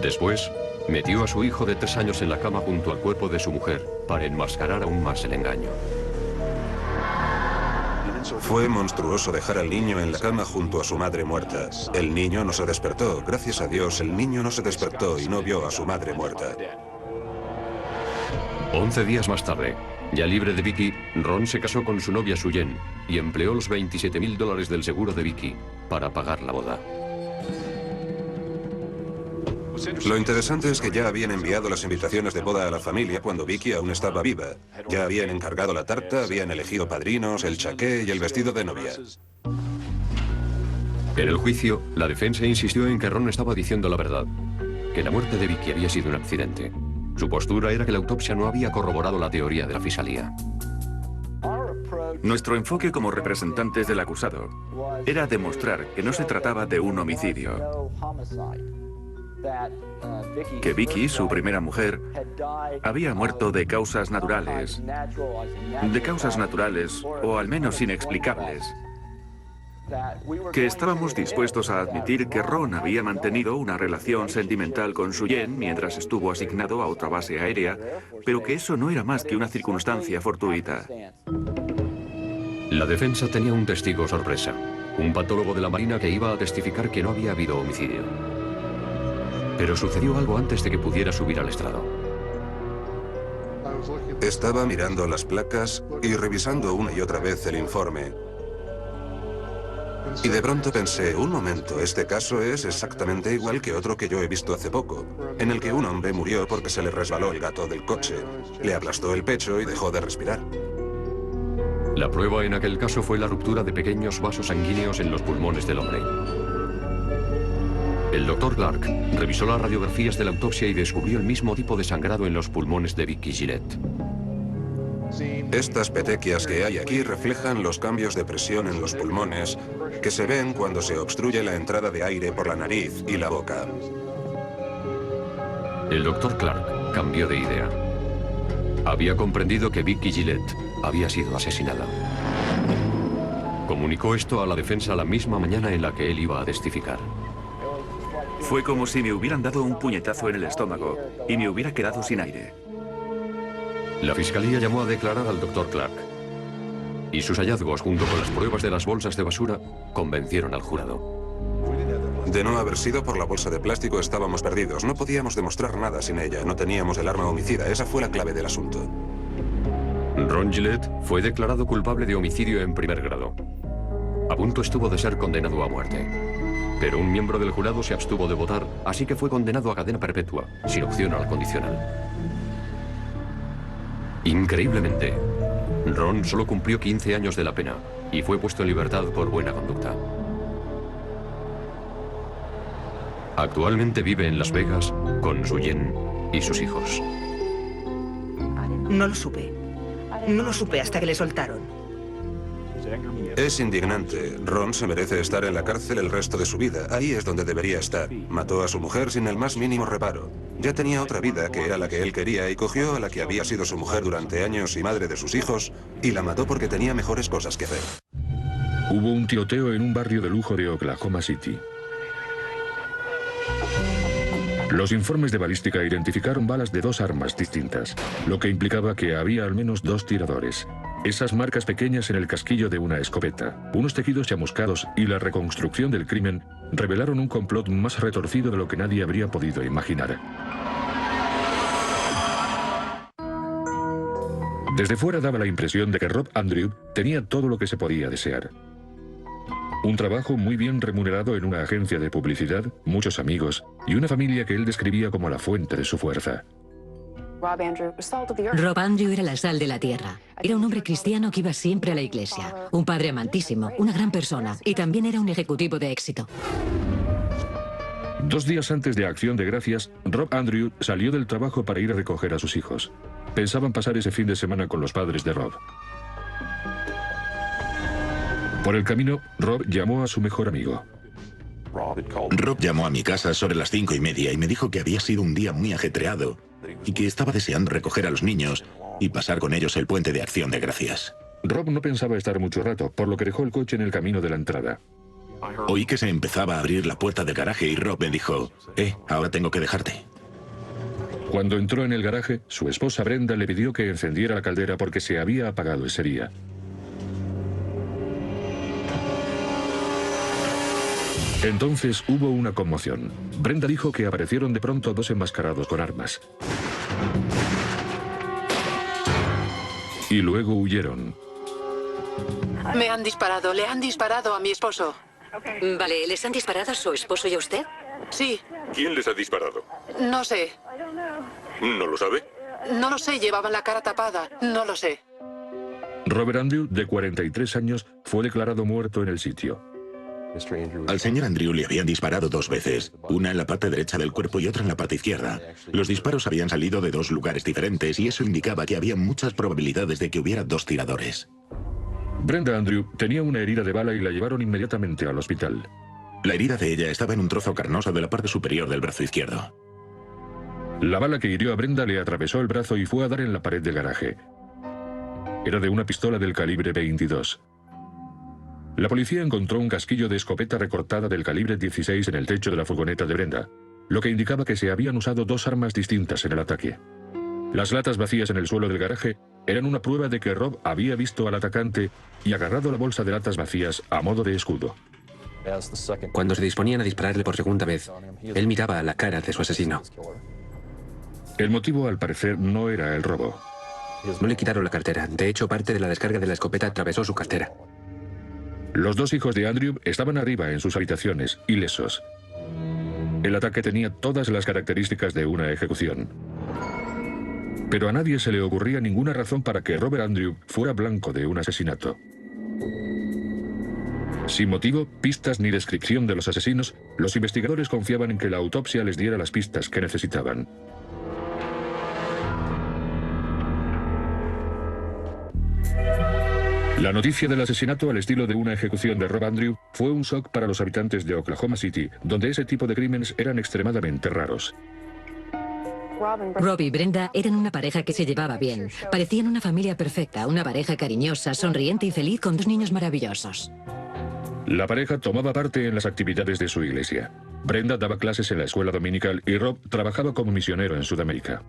Después, metió a su hijo de 3 años en la cama junto al cuerpo de su mujer para enmascarar aún más el engaño. Fue monstruoso dejar al niño en la cama junto a su madre muerta. El niño no se despertó. Gracias a Dios, el niño no se despertó y no vio a su madre muerta. 11 días más tarde, ya libre de Vicky, Ron se casó con su novia Suyen y empleó los $27.000 del seguro de Vicky para pagar la boda. Lo interesante es que ya habían enviado las invitaciones de boda a la familia cuando Vicky aún estaba viva. Ya habían encargado la tarta, habían elegido padrinos, el chaqué y el vestido de novia. En el juicio, la defensa insistió en que Ron estaba diciendo la verdad, que la muerte de Vicky había sido un accidente. Su postura era que la autopsia no había corroborado la teoría de la fiscalía. Nuestro enfoque como representantes del acusado era demostrar que no se trataba de un homicidio, que Vicky, su primera mujer, había muerto de causas naturales o al menos inexplicables, que estábamos dispuestos a admitir que Ron había mantenido una relación sentimental con Suyen mientras estuvo asignado a otra base aérea, pero que eso no era más que una circunstancia fortuita. La defensa tenía un testigo sorpresa, un patólogo de la Marina que iba a testificar que no había habido homicidio. Pero sucedió algo antes de que pudiera subir al estrado. Estaba mirando las placas y revisando una y otra vez el informe. Y de pronto pensé, un momento, este caso es exactamente igual que otro que yo he visto hace poco, en el que un hombre murió porque se le resbaló el gato del coche, le aplastó el pecho y dejó de respirar. La prueba en aquel caso fue la ruptura de pequeños vasos sanguíneos en los pulmones del hombre. El doctor Clark revisó las radiografías de la autopsia y descubrió el mismo tipo de sangrado en los pulmones de Vicky Gillette. Estas petequias que hay aquí reflejan los cambios de presión en los pulmones que se ven cuando se obstruye la entrada de aire por la nariz y la boca. El doctor Clark cambió de idea. Había comprendido que Vicky Gillette había sido asesinada. Comunicó esto a la defensa la misma mañana en la que él iba a testificar. Fue como si me hubieran dado un puñetazo en el estómago y me hubiera quedado sin aire. La fiscalía llamó a declarar al doctor Clark. Y sus hallazgos, junto con las pruebas de las bolsas de basura, convencieron al jurado. De no haber sido por la bolsa de plástico estábamos perdidos. No podíamos demostrar nada sin ella. No teníamos el arma homicida. Esa fue la clave del asunto. Ron Gillette fue declarado culpable de homicidio en primer grado. A punto estuvo de ser condenado a muerte. Pero un miembro del jurado se abstuvo de votar, así que fue condenado a cadena perpetua, sin opción a la condicional. Increíblemente, Ron solo cumplió 15 años de la pena y fue puesto en libertad por buena conducta. Actualmente vive en Las Vegas con su Jen y sus hijos. No lo supe. No lo supe hasta que le soltaron. Es indignante. Ron se merece estar en la cárcel el resto de su vida. Ahí es donde debería estar. Mató a su mujer sin el más mínimo reparo. Ya tenía otra vida que era la que él quería y cogió a la que había sido su mujer durante años y madre de sus hijos y la mató porque tenía mejores cosas que hacer. Hubo un tiroteo en un barrio de lujo de Oklahoma City. Los informes de balística identificaron balas de 2 armas distintas, lo que implicaba que había al menos 2 tiradores. Esas marcas pequeñas en el casquillo de una escopeta, unos tejidos chamuscados y la reconstrucción del crimen revelaron un complot más retorcido de lo que nadie habría podido imaginar. Desde fuera daba la impresión de que Rob Andrew tenía todo lo que se podía desear. Un trabajo muy bien remunerado en una agencia de publicidad, muchos amigos y una familia que él describía como la fuente de su fuerza. Rob Andrew era la sal de la tierra. Era un hombre cristiano que iba siempre a la iglesia, un padre amantísimo, una gran persona y también era un ejecutivo de éxito. 2 días antes de Acción de Gracias, Rob Andrew salió del trabajo para ir a recoger a sus hijos. Pensaban pasar ese fin de semana con los padres de Rob. Por el camino, Rob llamó a su mejor amigo. Rob llamó a mi casa sobre las 5:30 y me dijo que había sido un día muy ajetreado y que estaba deseando recoger a los niños y pasar con ellos el puente de Acción de Gracias. Rob no pensaba estar mucho rato, por lo que dejó el coche en el camino de la entrada. Oí que se empezaba a abrir la puerta del garaje y Rob me dijo, ahora tengo que dejarte. Cuando entró en el garaje, su esposa Brenda le pidió que encendiera la caldera porque se había apagado ese día. Entonces hubo una conmoción. Brenda dijo que aparecieron de pronto 2 enmascarados con armas. Y luego huyeron. Me han disparado, le han disparado a mi esposo. Vale, ¿les han disparado a su esposo y a usted? Sí, ¿Quién les ha disparado? no sé. ¿No lo sabe? No lo sé, llevaban la cara tapada. No lo sé. Robert Andrew, de 43 años, fue declarado muerto en el sitio. Al señor Andrew le habían disparado 2 veces, una en la parte derecha del cuerpo y otra en la parte izquierda. Los disparos habían salido de 2 lugares diferentes y eso indicaba que había muchas probabilidades de que hubiera 2 tiradores. Brenda Andrew tenía una herida de bala y la llevaron inmediatamente al hospital. La herida de ella estaba en un trozo carnoso de la parte superior del brazo izquierdo. La bala que hirió a Brenda le atravesó el brazo y fue a dar en la pared del garaje. Era de una pistola del calibre 22. La policía encontró un casquillo de escopeta recortada del calibre 16 en el techo de la furgoneta de Brenda, lo que indicaba que se habían usado 2 armas distintas en el ataque. Las latas vacías en el suelo del garaje eran una prueba de que Rob había visto al atacante y agarrado la bolsa de latas vacías a modo de escudo. Cuando se disponían a dispararle por segunda vez, él miraba a la cara de su asesino. El motivo, al parecer, no era el robo. No le quitaron la cartera. De hecho, parte de la descarga de la escopeta atravesó su cartera. Los 2 hijos de Andrew estaban arriba en sus habitaciones, ilesos. El ataque tenía todas las características de una ejecución. Pero a nadie se le ocurría ninguna razón para que Robert Andrew fuera blanco de un asesinato. Sin motivo, pistas ni descripción de los asesinos, los investigadores confiaban en que la autopsia les diera las pistas que necesitaban. La noticia del asesinato al estilo de una ejecución de Rob Andrew fue un shock para los habitantes de Oklahoma City, donde ese tipo de crímenes eran extremadamente raros. Rob y Brenda eran una pareja que se llevaba bien. Parecían una familia perfecta, una pareja cariñosa, sonriente y feliz con 2 niños maravillosos. La pareja tomaba parte en las actividades de su iglesia. Brenda daba clases en la escuela dominical y Rob trabajaba como misionero en Sudamérica.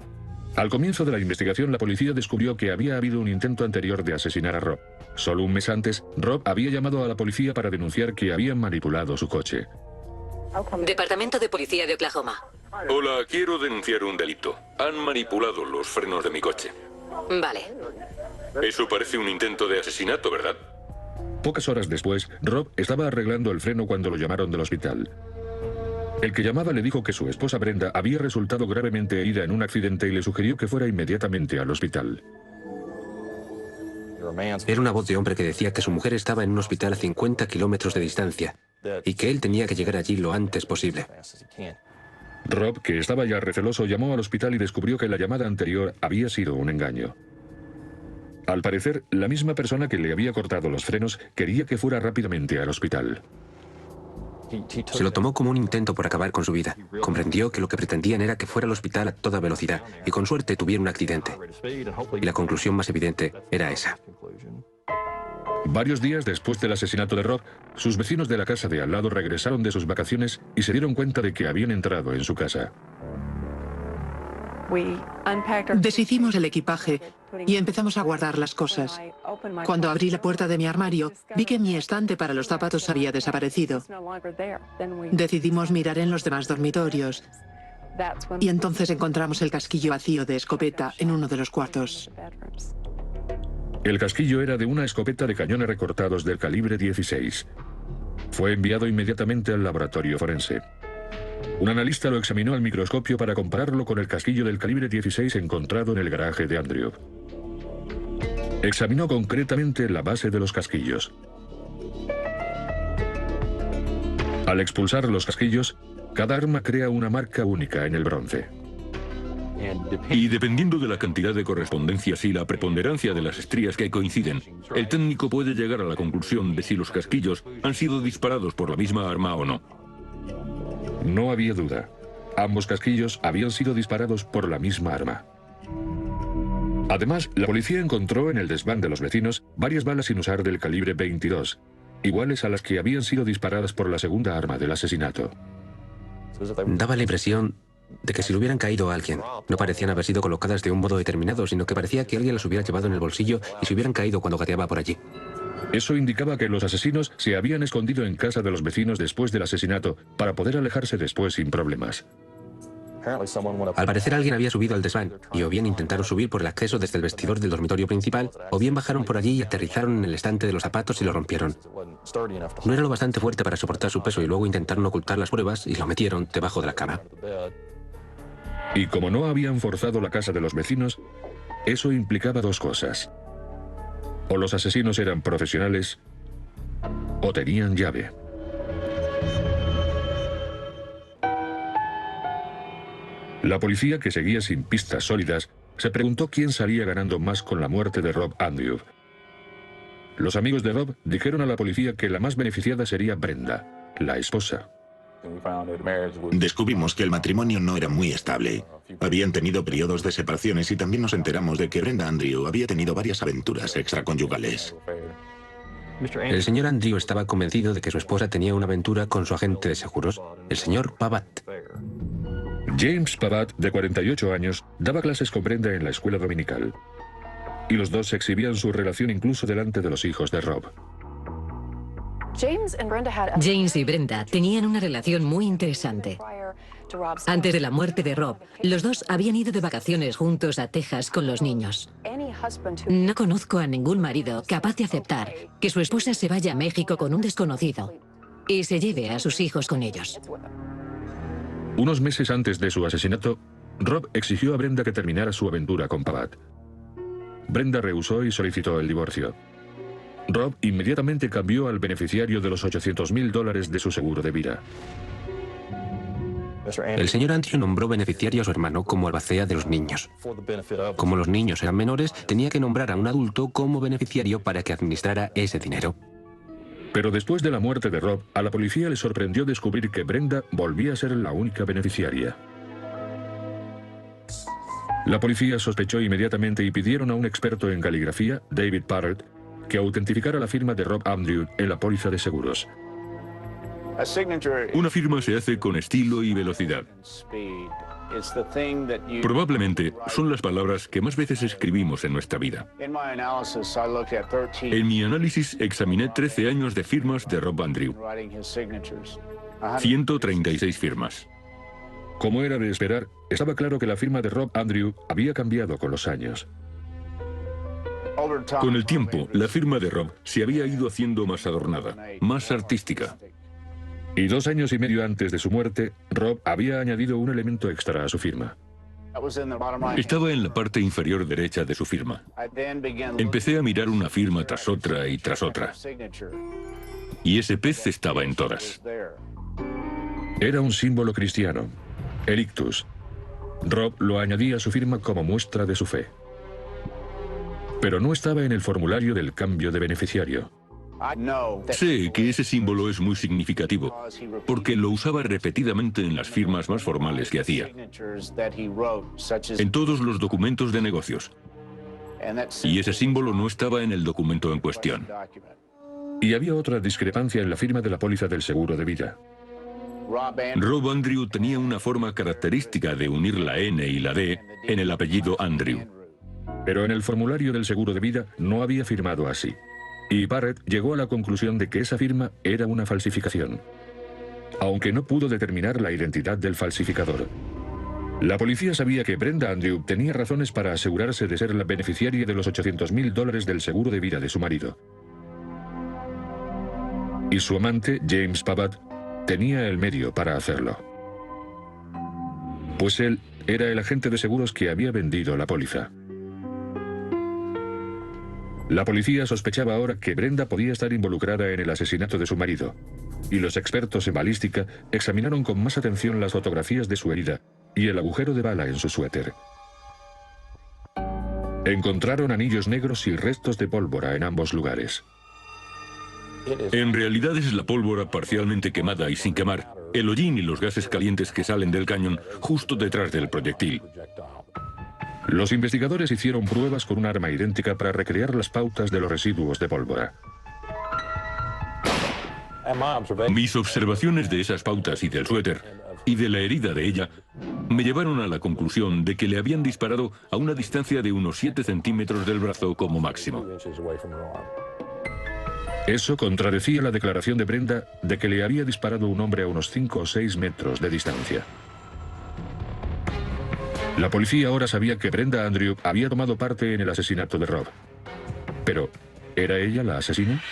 Al comienzo de la investigación, la policía descubrió que había habido un intento anterior de asesinar a Rob. Solo un mes antes, Rob había llamado a la policía para denunciar que habían manipulado su coche. Departamento de Policía de Oklahoma. Hola, quiero denunciar un delito. Han manipulado los frenos de mi coche. Vale. Eso parece un intento de asesinato, ¿verdad? Pocas horas después, Rob estaba arreglando el freno cuando lo llamaron del hospital. El que llamaba le dijo que su esposa Brenda había resultado gravemente herida en un accidente y le sugirió que fuera inmediatamente al hospital. Era una voz de hombre que decía que su mujer estaba en un hospital a 50 kilómetros de distancia y que él tenía que llegar allí lo antes posible. Rob, que estaba ya receloso, llamó al hospital y descubrió que la llamada anterior había sido un engaño. Al parecer, la misma persona que le había cortado los frenos quería que fuera rápidamente al hospital. Se lo tomó como un intento por acabar con su vida. Comprendió que lo que pretendían era que fuera al hospital a toda velocidad y con suerte tuviera un accidente. Y la conclusión más evidente era esa. Varios días después del asesinato de Rob, sus vecinos de la casa de al lado regresaron de sus vacaciones y se dieron cuenta de que habían entrado en su casa. Deshicimos el equipaje y empezamos a guardar las cosas. Cuando abrí la puerta de mi armario, vi que mi estante para los zapatos había desaparecido. Decidimos mirar en los demás dormitorios y entonces encontramos el casquillo vacío de escopeta en uno de los cuartos. El casquillo era de una escopeta de cañones recortados del calibre 16. Fue enviado inmediatamente al laboratorio forense. Un analista lo examinó al microscopio para compararlo con el casquillo del calibre 16 encontrado en el garaje de Andrew. Examinó concretamente la base de los casquillos. Al expulsar los casquillos, cada arma crea una marca única en el bronce. Y dependiendo de la cantidad de correspondencias y la preponderancia de las estrías que coinciden, el técnico puede llegar a la conclusión de si los casquillos han sido disparados por la misma arma o no. No había duda. Ambos casquillos habían sido disparados por la misma arma. Además, la policía encontró en el desván de los vecinos varias balas sin usar del calibre 22, iguales a las que habían sido disparadas por la segunda arma del asesinato. Daba la impresión de que si le hubieran caído a alguien, no parecían haber sido colocadas de un modo determinado, sino que parecía que alguien las hubiera llevado en el bolsillo y se hubieran caído cuando gateaba por allí. Eso indicaba que los asesinos se habían escondido en casa de los vecinos después del asesinato para poder alejarse después sin problemas. Al parecer alguien había subido al desván y o bien intentaron subir por el acceso desde el vestidor del dormitorio principal o bien bajaron por allí y aterrizaron en el estante de los zapatos y lo rompieron. No era lo bastante fuerte para soportar su peso y luego intentaron ocultar las pruebas y lo metieron debajo de la cama. Y como no habían forzado la casa de los vecinos, eso implicaba dos cosas. O los asesinos eran profesionales o tenían llave. La policía, que seguía sin pistas sólidas, se preguntó quién salía ganando más con la muerte de Rob Andrew. Los amigos de Rob dijeron a la policía que la más beneficiada sería Brenda, la esposa. Descubrimos que el matrimonio no era muy estable. Habían tenido periodos de separaciones y también nos enteramos de que Brenda Andrew había tenido varias aventuras extraconyugales. El señor Andrew estaba convencido de que su esposa tenía una aventura con su agente de seguros, el señor Pavat. James Pavat, de 48 años, daba clases con Brenda en la escuela dominical. Y los dos exhibían su relación incluso delante de los hijos de Rob. James y Brenda tenían una relación muy interesante. Antes de la muerte de Rob, los dos habían ido de vacaciones juntos a Texas con los niños. No conozco a ningún marido capaz de aceptar que su esposa se vaya a México con un desconocido y se lleve a sus hijos con ellos. Unos meses antes de su asesinato, Rob exigió a Brenda que terminara su aventura con Pavat. Brenda rehusó y solicitó el divorcio. Rob inmediatamente cambió al beneficiario de los $800,000 de su seguro de vida. El señor Andrew nombró beneficiario a su hermano como albacea de los niños. Como los niños eran menores, tenía que nombrar a un adulto como beneficiario para que administrara ese dinero. Pero después de la muerte de Rob, a la policía le sorprendió descubrir que Brenda volvía a ser la única beneficiaria. La policía sospechó inmediatamente y pidieron a un experto en caligrafía, David Parrott, que autentificara la firma de Rob Andrew en la póliza de seguros. Una firma se hace con estilo y velocidad. Probablemente son las palabras que más veces escribimos en nuestra vida. En mi análisis examiné 13 años de firmas de Rob Andrew. 136 firmas. Como era de esperar, estaba claro que la firma de Rob Andrew había cambiado con los años. Con el tiempo, la firma de Rob se había ido haciendo más adornada, más artística. Y 2 años y medio antes de su muerte, Rob había añadido un elemento extra a su firma. Estaba en la parte inferior derecha de su firma. Empecé a mirar una firma tras otra y tras otra. Y ese pez estaba en todas. Era un símbolo cristiano, el ictus. Rob lo añadía a su firma como muestra de su fe. Pero no estaba en el formulario del cambio de beneficiario. Sé que ese símbolo es muy significativo, porque lo usaba repetidamente en las firmas más formales que hacía, en todos los documentos de negocios. Y ese símbolo no estaba en el documento en cuestión. Y había otra discrepancia en la firma de la póliza del seguro de vida. Rob Andrew tenía una forma característica de unir la N y la D en el apellido Andrew. Pero en el formulario del seguro de vida no había firmado así. Y Barrett llegó a la conclusión de que esa firma era una falsificación, aunque no pudo determinar la identidad del falsificador. La policía sabía que Brenda Andrew tenía razones para asegurarse de ser la beneficiaria de los $800.000 del seguro de vida de su marido. Y su amante, James Pavatt, tenía el medio para hacerlo. Pues él era el agente de seguros que había vendido la póliza. La policía sospechaba ahora que Brenda podía estar involucrada en el asesinato de su marido, y los expertos en balística examinaron con más atención las fotografías de su herida y el agujero de bala en su suéter. Encontraron anillos negros y restos de pólvora en ambos lugares. En realidad es la pólvora parcialmente quemada y sin quemar, el hollín y los gases calientes que salen del cañón justo detrás del proyectil. Los investigadores hicieron pruebas con un arma idéntica para recrear las pautas de los residuos de pólvora. Mis observaciones de esas pautas y del suéter, y de la herida de ella, me llevaron a la conclusión de que le habían disparado a una distancia de unos 7 centímetros del brazo como máximo. Eso contradecía la declaración de Brenda de que le había disparado un hombre a unos 5 o 6 metros de distancia. La policía ahora sabía que Brenda Andrew había tomado parte en el asesinato de Rob. Pero, ¿era ella la asesina?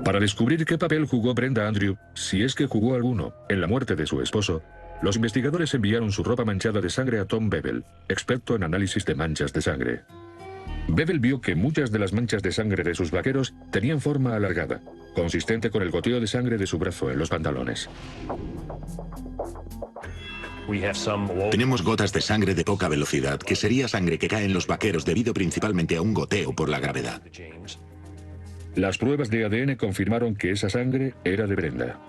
Para descubrir qué papel jugó Brenda Andrew, si es que jugó alguno, en la muerte de su esposo, los investigadores enviaron su ropa manchada de sangre a Tom Bevel, experto en análisis de manchas de sangre. Bevel vio que muchas de las manchas de sangre de sus vaqueros tenían forma alargada, consistente con el goteo de sangre de su brazo en los pantalones. Tenemos gotas de sangre de poca velocidad, que sería sangre que cae en los vaqueros debido principalmente a un goteo por la gravedad. Las pruebas de ADN confirmaron que esa sangre era de Brenda.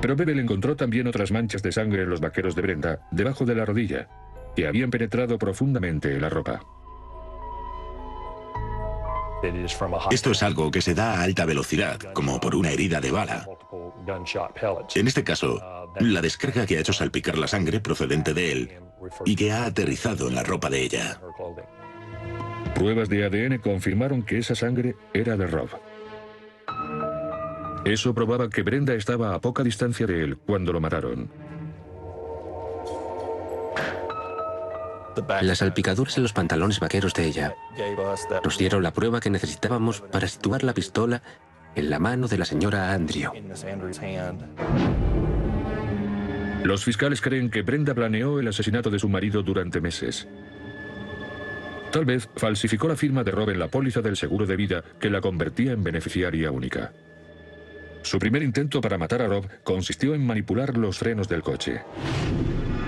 Pero Bevel encontró también otras manchas de sangre en los vaqueros de Brenda, debajo de la rodilla, que habían penetrado profundamente en la ropa. Esto es algo que se da a alta velocidad, como por una herida de bala. En este caso, la descarga que ha hecho salpicar la sangre procedente de él y que ha aterrizado en la ropa de ella. Pruebas de ADN confirmaron que esa sangre era de Rob. Eso probaba que Brenda estaba a poca distancia de él cuando lo mataron. Las salpicaduras en los pantalones vaqueros de ella nos dieron la prueba que necesitábamos para situar la pistola en la mano de la señora Andrew. Los fiscales creen que Brenda planeó el asesinato de su marido durante meses. Tal vez falsificó la firma de Rob en la póliza del seguro de vida que la convertía en beneficiaria única. Su primer intento para matar a Rob consistió en manipular los frenos del coche.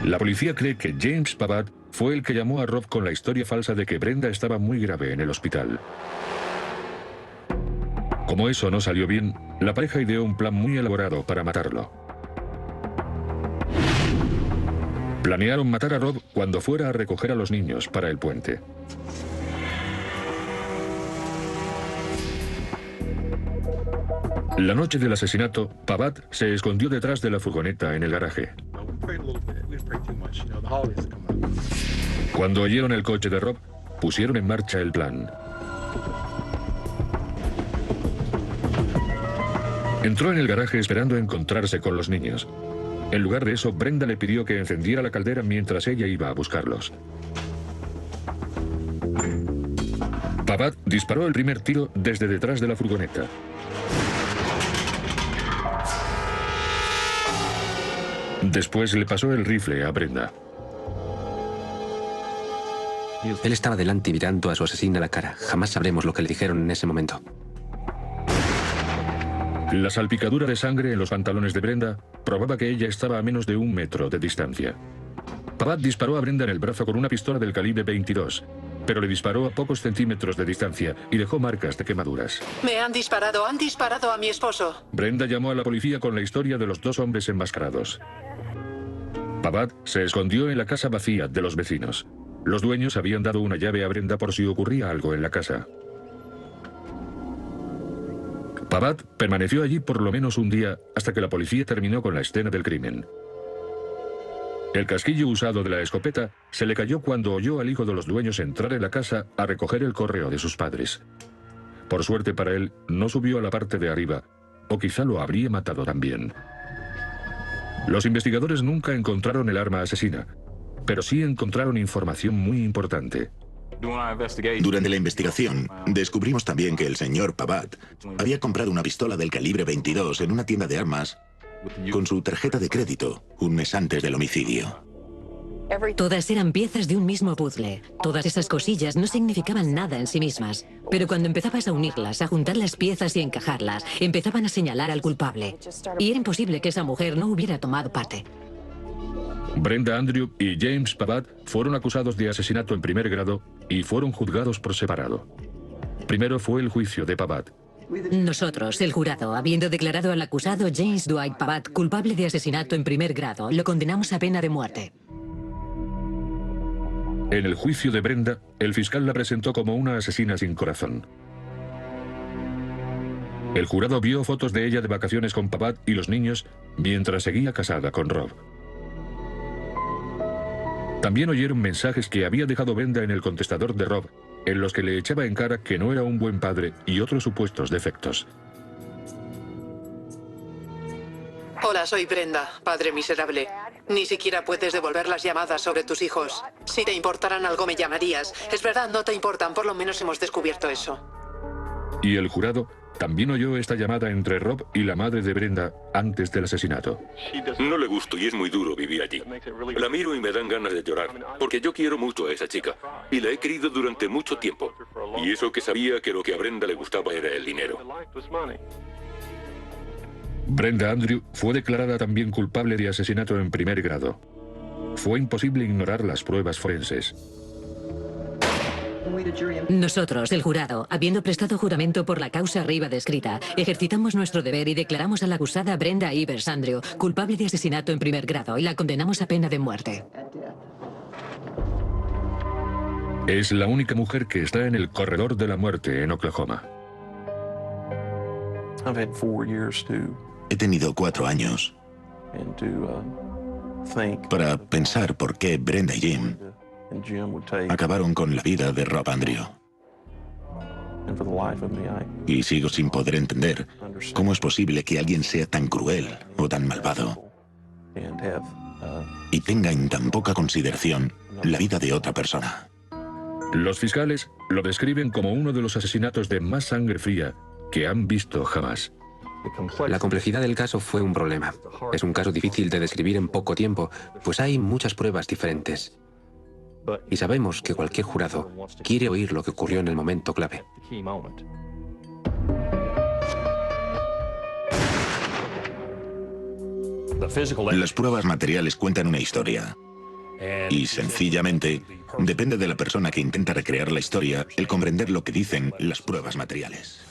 La policía cree que James Pavatt fue el que llamó a Rob con la historia falsa de que Brenda estaba muy grave en el hospital. Como eso no salió bien, la pareja ideó un plan muy elaborado para matarlo. Planearon matar a Rob cuando fuera a recoger a los niños para el puente. La noche del asesinato, Pavatt se escondió detrás de la furgoneta en el garaje. Cuando oyeron el coche de Rob, pusieron en marcha el plan. Entró en el garaje esperando encontrarse con los niños. En lugar de eso, Brenda le pidió que encendiera la caldera mientras ella iba a buscarlos. Pavatt disparó el primer tiro desde detrás de la furgoneta. Después le pasó el rifle a Brenda. Él estaba delante mirando a su asesina a la cara. Jamás sabremos lo que le dijeron en ese momento. La salpicadura de sangre en los pantalones de Brenda probaba que ella estaba a menos de 1 metro de distancia. Pavatt disparó a Brenda en el brazo con una pistola del calibre 22, pero le disparó a pocos centímetros de distancia y dejó marcas de quemaduras. Me han disparado a mi esposo. Brenda llamó a la policía con la historia de los 2 hombres enmascarados. Pavatt se escondió en la casa vacía de los vecinos. Los dueños habían dado una llave a Brenda por si ocurría algo en la casa. Pavatt permaneció allí por lo menos un día hasta que la policía terminó con la escena del crimen. El casquillo usado de la escopeta se le cayó cuando oyó al hijo de los dueños entrar en la casa a recoger el correo de sus padres. Por suerte para él, no subió a la parte de arriba, o quizá lo habría matado también. Los investigadores nunca encontraron el arma asesina, pero sí encontraron información muy importante. Durante la investigación, descubrimos también que el señor Pavatt había comprado una pistola del calibre 22 en una tienda de armas con su tarjeta de crédito un mes antes del homicidio. Todas eran piezas de un mismo puzzle. Todas esas cosillas no significaban nada en sí mismas. Pero cuando empezabas a unirlas, a juntar las piezas y a encajarlas, empezaban a señalar al culpable. Y era imposible que esa mujer no hubiera tomado parte. Brenda Andrew y James Pavatt fueron acusados de asesinato en primer grado y fueron juzgados por separado. Primero fue el juicio de Pavatt. Nosotros, el jurado, habiendo declarado al acusado James Dwight Pavatt culpable de asesinato en primer grado, lo condenamos a pena de muerte. En el juicio de Brenda, el fiscal la presentó como una asesina sin corazón. El jurado vio fotos de ella de vacaciones con Pavatt y los niños mientras seguía casada con Rob. También oyeron mensajes que había dejado Brenda en el contestador de Rob, en los que le echaba en cara que no era un buen padre y otros supuestos defectos. Hola, soy Brenda, padre miserable. Ni siquiera puedes devolver las llamadas sobre tus hijos. Si te importaran algo me llamarías. Es verdad, no te importan, por lo menos hemos descubierto eso. Y el jurado también oyó esta llamada entre Rob y la madre de Brenda antes del asesinato. No le gusto y es muy duro vivir allí. La miro y me dan ganas de llorar, porque yo quiero mucho a esa chica. Y la he querido durante mucho tiempo. Y eso que sabía que lo que a Brenda le gustaba era el dinero. Brenda Andrew fue declarada también culpable de asesinato en primer grado. Fue imposible ignorar las pruebas forenses. Nosotros, el jurado, habiendo prestado juramento por la causa arriba descrita, ejercitamos nuestro deber y declaramos a la acusada Brenda Ivers Andrew culpable de asesinato en primer grado y la condenamos a pena de muerte. Es la única mujer que está en el corredor de la muerte en Oklahoma. He tenido 4 años para pensar por qué Brenda y Jim acabaron con la vida de Rob Andrew. Y sigo sin poder entender cómo es posible que alguien sea tan cruel o tan malvado y tenga en tan poca consideración la vida de otra persona. Los fiscales lo describen como uno de los asesinatos de más sangre fría que han visto jamás. La complejidad del caso fue un problema. Es un caso difícil de describir en poco tiempo, pues hay muchas pruebas diferentes. Y sabemos que cualquier jurado quiere oír lo que ocurrió en el momento clave. Las pruebas materiales cuentan una historia. Y sencillamente, depende de la persona que intenta recrear la historia el comprender lo que dicen las pruebas materiales.